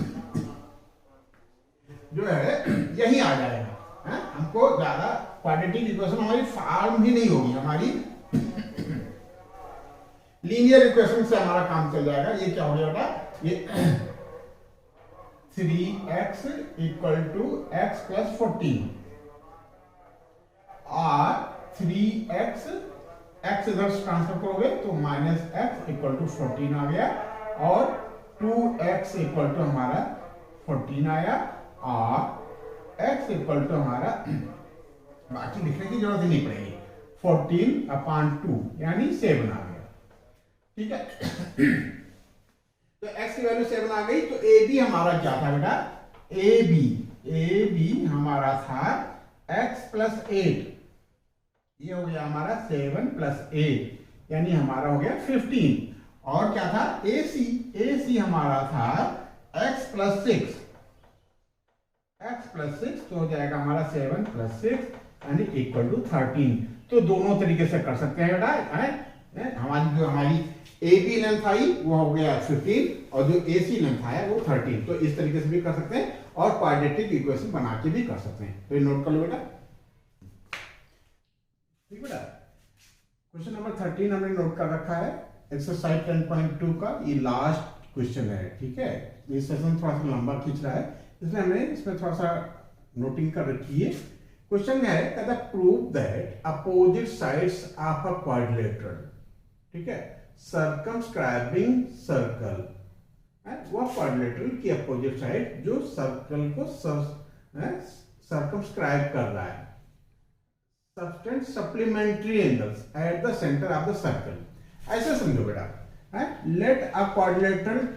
S1: जो है यही आ जाएगा। हमको ज्यादा क्वाड्रेटिक इक्वेशन हमारी फॉर्म ही नहीं होगी, हमारी लीनियर इक्वेशन से हमारा काम चल जाएगा। ये क्या हो जाएगा, ये 3x equal to x plus 14 और 3x x इधर ट्रांसफर करोगे तो -x इक्वल टू 14 आ गया और 2x इक्वल टू हमारा 14 आया और x इक्वल टू हमारा बाकी लिखने की जरूरत ही नहीं पड़ेगी, 14/2 यानी 7 आ गया। ठीक है, तो x की वैल्यू 7 आ गई, तो ए बी हमारा क्या था बेटा, ए बी हमारा था x प्लस 8, ये हो गया हमारा 7 प्लस 8 यानी हमारा हो गया 15। और क्या था, ए सी हमारा था x प्लस 6, x प्लस 6 तो हो जाएगा हमारा 7 प्लस 6 यानी इक्वल टू 13। तो दोनों तरीके से कर सकते हैं बेटा, हमारी जो हमारी ए बी लेंथ आई वो हो गया 15 और जो ए सी लेंथ आया वो 13। तो इस तरीके से भी कर सकते हैं और क्वाड्रेटिक इक्वेशन बना के भी कर सकते हैं। तो ये नोट कर लो बेटा। ठीक बेटा, क्वेश्चन नंबर 13 हमने नोट कर रखा है, एक्सरसाइज 10.2 का ये लास्ट क्वेश्चन है। ठीक है, ये सेशन थोड़ा सा लंबा खींच रहा है इसलिए हमने इसमें थोड़ा सा नोटिंग कर रखी है। क्वेश्चन है कहता prove that opposite sides of a quadrilateral, ठीक है, सर्कमस्क्राइबिंग सर्कल, वह क्वाड्रिलेटरल की अपोजिट साइड जो सर्कल को सर्कमस्क्राइब कर रहा है, subtend supplementary angles at the centre of the circle. ऐसे समझो बेटा, let a quadrilateral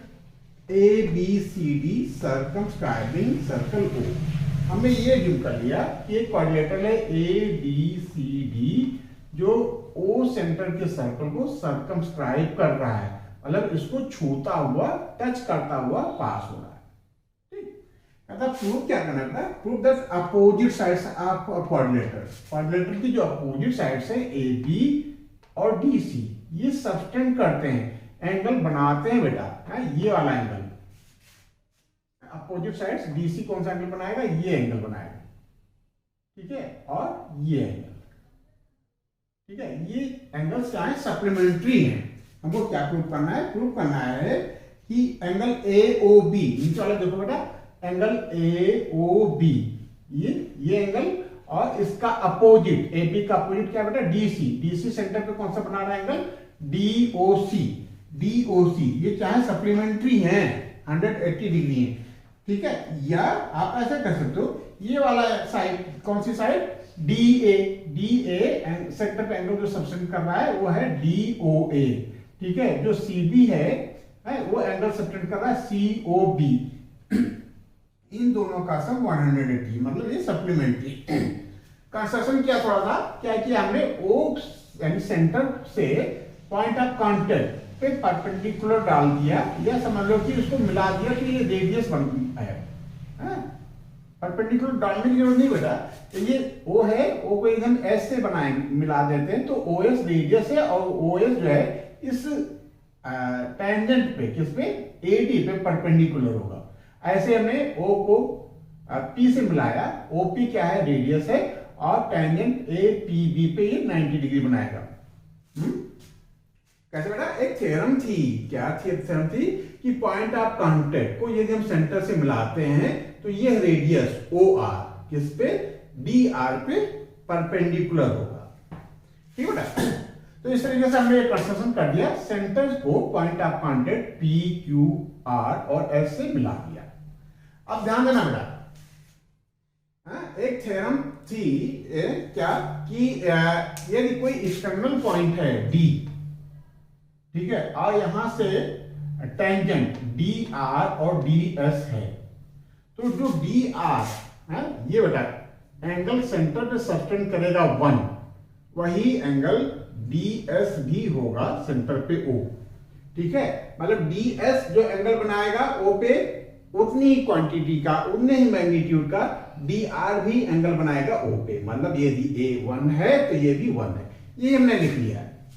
S1: A B C D circumscribing circle O. हमने ये ज्यूम कर लिया कि एक क्वाड्रिलेटरल है ए बी सी डी जो ओ सेंटर के सर्कल को सर्कमस्क्राइब कर रहा है, मतलब इसको छूता हुआ, टच करता हुआ पास हो रहा है। ठीक, मतलब प्रूव क्या करना है, prove that opposite sides of quadrilateral, quadrilateral की जो अपोजिट साइड्स है ए बी और डी सी, ये सबटेंड करते हैं, एंगल बनाते हैं बेटा, है ये वाला angle. Opposite sides D C कौन सा एंगल बनाएगा, ये एंगल बनाएगा, ठीक है, और ये एंगल, ठीक है, ये एंगल्स क्या है, सप्लीमेंट्री हैं। हमको क्या प्रूव करना है, प्रूव करना है कि एंगल ए ओ बी, नीचे वाला देखो बेटा, एंगल ए ओ बी, ये एंगल और इसका अपोजिट, ए बी का अपोजिट क्या बेटा, D C, D C centre पे कौन सा बना रहा है angle, D O C, D O C, ये क्या है, सप्लीमेंट्री है, 180 डिग्री है, ठीक है। या आप ऐसा कर सकते हो, ये वाला साइड कौन सी side, D A, D A sector पे एंगल जो सबटेंड कर रहा है वो है डी ओ ए, ठीक है। जो सी बी है वो एंगल सबटेंड कर रहा है सी ओ बी, इन दोनों का सम 180, मतलब ये सप्लीमेंट्री। कंस्ट्रक्शन क्या थोड़ा सा क्या किया हमने, ओ यानी सेंटर से पॉइंट ऑफ कांटेक्ट पे परपेंडिकुलर डाल दिया, या समझ लो कि उसको मिला दिया कि ये रेडियस बन है, परपेंडिकुलर डालने की जरूरत नहीं बेटा, तो ये ओ है, ओ को एकदम एस से बनाए मिला देते हैं, तो ओ एस रेडियस है, और ओ एस जो है इस टेंजेंट पे, किस पे, ए डी पे परपेंडिकुलर होगा। ऐसे हमने ओ को पी से मिलाया, ओ पी क्या है, रेडियस है, और टेंजेंट ए पी बी पे ये 90 डिग्री बनाएगा। कैसे बेटा, एक थ्योरम थी, क्या थ्योरम थी कि पॉइंट ऑफ कांटेक्ट को यदि हम सेंटर से मिलाते हैं तो यह रेडियस ओ आर किस पे, डी आर पे परपेंडिकुलर होगा, ठीक है बेटा। तो इस तरीके से हमने कंस्ट्रक्शन कर दिया, सेंटर्स को point of contact P Q R और एस से मिला दिया। अब ध्यान देना बेटा, एक थ्योरम थी क्या कि यदि कोई एक्सटर्नल पॉइंट है डी, ठीक है, और यहां से टेंजेंट डी आर और डी एस है, तो जो डी आर है ये बेटा एंगल सेंटर पे सबटेंड करेगा 1, वही एंगल डी एस भी होगा सेंटर पे ओ, ठीक है। मतलब डी एस जो एंगल बनाएगा ओ पे उतनी ही क्वांटिटी का, उतने ही मैग्नीट्यूड का डी आर भी एंगल बनाएगा ओ पे, मतलब यदि ए 1 है तो ये भी 1 है, ये हमने लिख लिया है,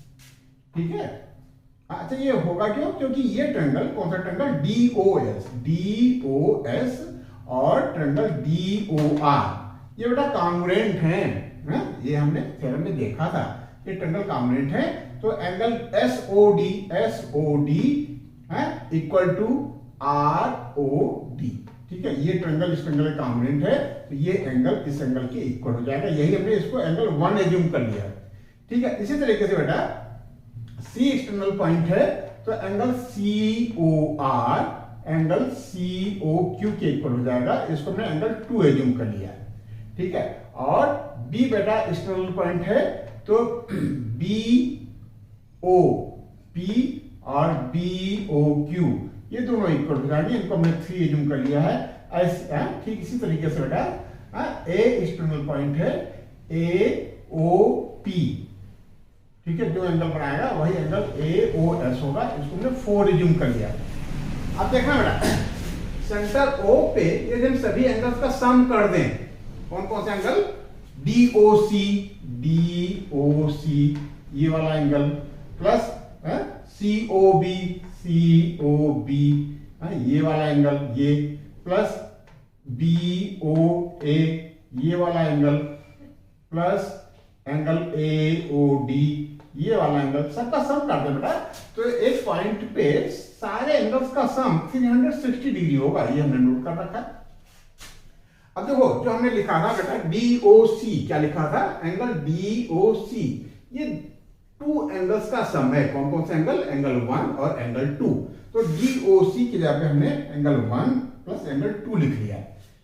S1: ठीक है। अच्छा, ये होगा क्यों, क्योंकि ये ट्रायंगल कौन सा ट्रायंगल, डी ओ एस और ट्रायंगल डी ओ आर, ये बेटा कांग्रुएंट हैं, ये हमने थ्योरम में देखा था, ये ट्रायंगल कांग्रुएंट है। तो एंगल एस ओ डी है equal to R O D, ठीक है, ये ट्रायंगल इस ट्रायंगल का कांग्रुएंट है, तो ये एंगल इस एंगल के इक्वल हो जाएगा, यही हमने इसको एंगल 1 एज्यूम कर लिया, ठीक है। इसी तरीके से बेटा सी एक्सटर्नल पॉइंट है, तो angle C O R angle C O Q के इक्वल हो जाएगा, इसको हमने एंगल 2 एज्यूम कर लिया है, ठीक है। और बी बेटा एक्सटर्नल पॉइंट है, तो बी ओ पी और बी ओ क्यू ये दोनों इक्वल हो जाएंगे, इनको हमने 3 एज्यूम कर लिया है। ऐसे ठीक इसी तरीके से बेटा ए एक्सटर्नल पॉइंट है, ए ओ पी, ठीक है, जो एंगल बनाएगा वही एंगल ए ओ एस होगा, इसको हमने 4 एज्यूम कर लिया। अब देखना बेटा, सेंटर ओ पे यदि हम सभी एंगल्स का सम कर दें, कौन कौन से एंगल, डी ओ सी ये वाला एंगल, प्लस सी ओ बी ये वाला एंगल, ये प्लस बी ओ ए ये वाला angle, plus angle A O D ये वाला एंगल, सबका सम कर दे बेटा, तो एक पॉइंट पे सारे एंगल्स का सम 360 डिग्री होगा, ये हमने नोट कर रखा है। अब देखो जो हमने लिखा था बेटा DOC, क्या लिखा था, एंगल DOC, ये 2 एंगल्स का सम है, कौन कौन से एंगल, एंगल 1 और एंगल 2, तो DOC की जगह पे हमने एंगल 1 प्लस एंगल 2 लिख लिया।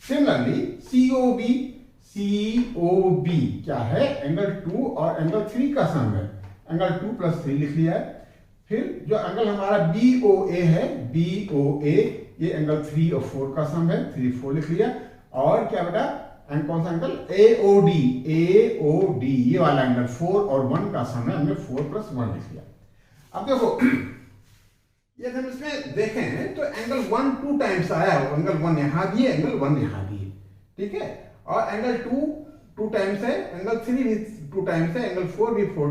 S1: सिमिलरली COB क्या है, एंगल 2 और एंगल 3 का सम है, एंगल 2 प्लस 3 लिख लिया है। फिर जो एंगल हमारा BOA है, BOA ये एंगल 3 और 4 का सम है, 3 4 लिख लिया। और क्या बेटा एंड कौन सा एंगल AOD, AOD ये वाला एंगल 4 और 1 का सम है, हमने 4 + 1 लिख लिया। अब देखो ये हम इसमें देखें तो एंगल 1 2 टाइम्स आया है, एंगल 1 यहां भी है, एंगल 1 यहां भी है, ठीक है। और एंगल 2 टाइम्स है, एंगल 3 भी 2 टाइम्स है, एंगल 4 भी 2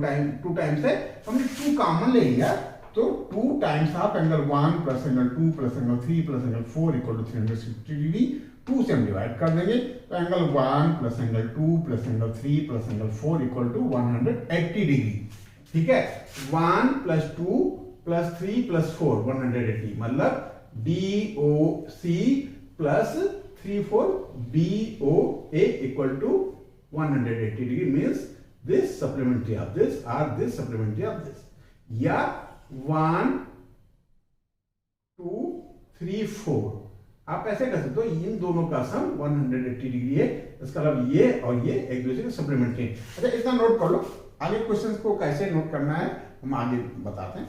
S1: टाइम्स है। हमने 2 कॉमन ले लिया तो 2 times of angle 1 plus angle 2 plus angle 3 plus angle 4 equal to 360 degree. 2 से हम डिवाइड कर देंगे तो angle 1 plus angle 2 plus angle 3 plus angle 4 equal to 180 degree, ठीक है। 1 + 2 + 3 + 4 180, मतलब DOC plus 3 4 BOA equal to 180 degree, means this supplementary of this और this supplementary of this, या 1 2 3 4 आप ऐसे कर सकते हो, इन दोनों का सम 180 डिग्री है, इसका मतलब ये और ये एक दूसरे के सप्लीमेंट्री है। अच्छा इतना नोट कर लो, आगे क्वेश्चंस को कैसे नोट करना है हम आगे बताते हैं,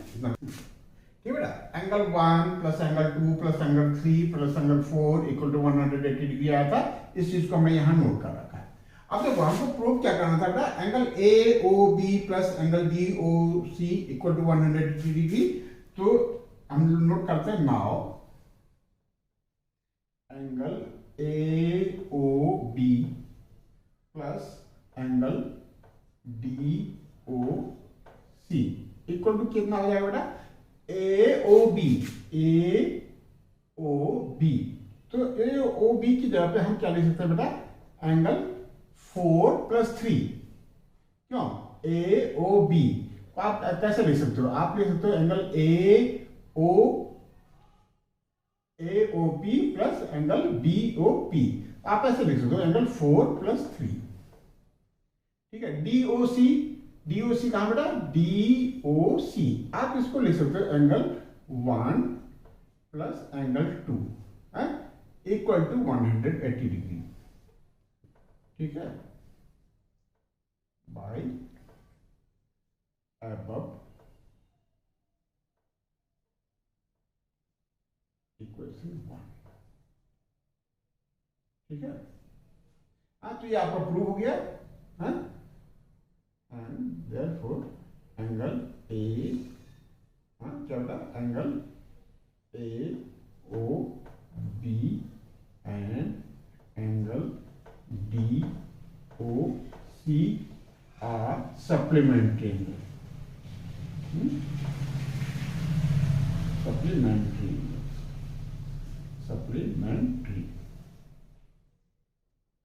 S1: ठीक बेटा। Angle 1 plus angle 2 plus angle 3 plus angle 4 equal to 180 degree आया था, इस चीज को हमने यहां नोट कर रखा है। अब देखो हमको प्रूव क्या करना था बेटा, angle AOB plus angle DOC equal to 180 degree, तो हम नोट करते हैं now angle AOB plus angle DOC equal to कितना हो जाएगा बेटा, AOB तो AOB की जगह पे हम क्या लिख सकते हैं बेटा, एंगल 4 + 3, क्यों AOB तो आप कैसे लिख सकते हो, आप लिख सकते हो angle AOP plus angle BOP, आप ऐसे लिख सकते हो एंगल 4 + 3, ठीक है। DOC कहां बेटा, DOC आप इसको लिख सकते हो angle 1 plus angle 2 equal to 180 degree, ठीक है, बाय अबव इक्वेशन 1, ठीक है। तो ये आपका प्रूव हो गया, एंड देयरफॉर एंगल A क्या होता है, angle AOB and angle DOC are supplementary, supplementary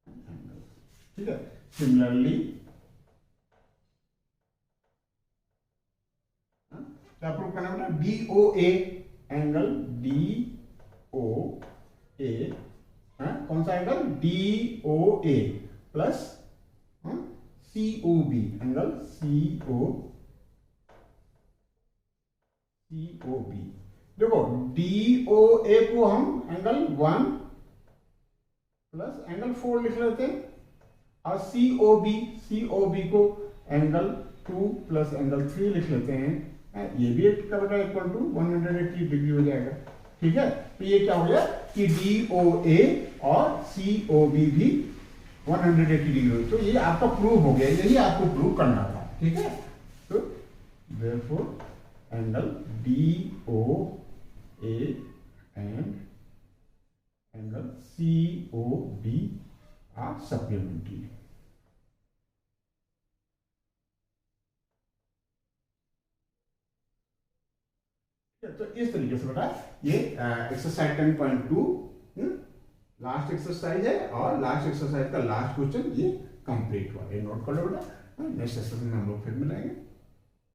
S1: angles, ठीक है। सिमिलरली क्या प्रूव करना बेटा, DOA एंगल DOA कौन सा angle, DOA plus COB angle COB, देखो DOA को हम एंगल 1 प्लस एंगल 4 लिख लेते हैं, और COB को एंगल 2 प्लस एंगल 3 लिख लेते हैं, ये भी एक का इक्वल टू 180 डिग्री हो जाएगा, ठीक है। तो ये क्या हो गया कि DOA और COB भी 180 डिग्री, तो ये आपका प्रूव हो गया, यही आपको प्रूव करना था, ठीक है। तो therefore angle DOA and angle COB are supplementary. तो इस तरीके से बेटा ये एक्सरसाइज 10.2 लास्ट एक्सरसाइज है, और लास्ट एक्सरसाइज का लास्ट क्वेश्चन ये कंप्लीट हुआ, ये नोट कर लो बेटा। नेक्स्ट सेशन में हम लोग फिर मिलेंगे।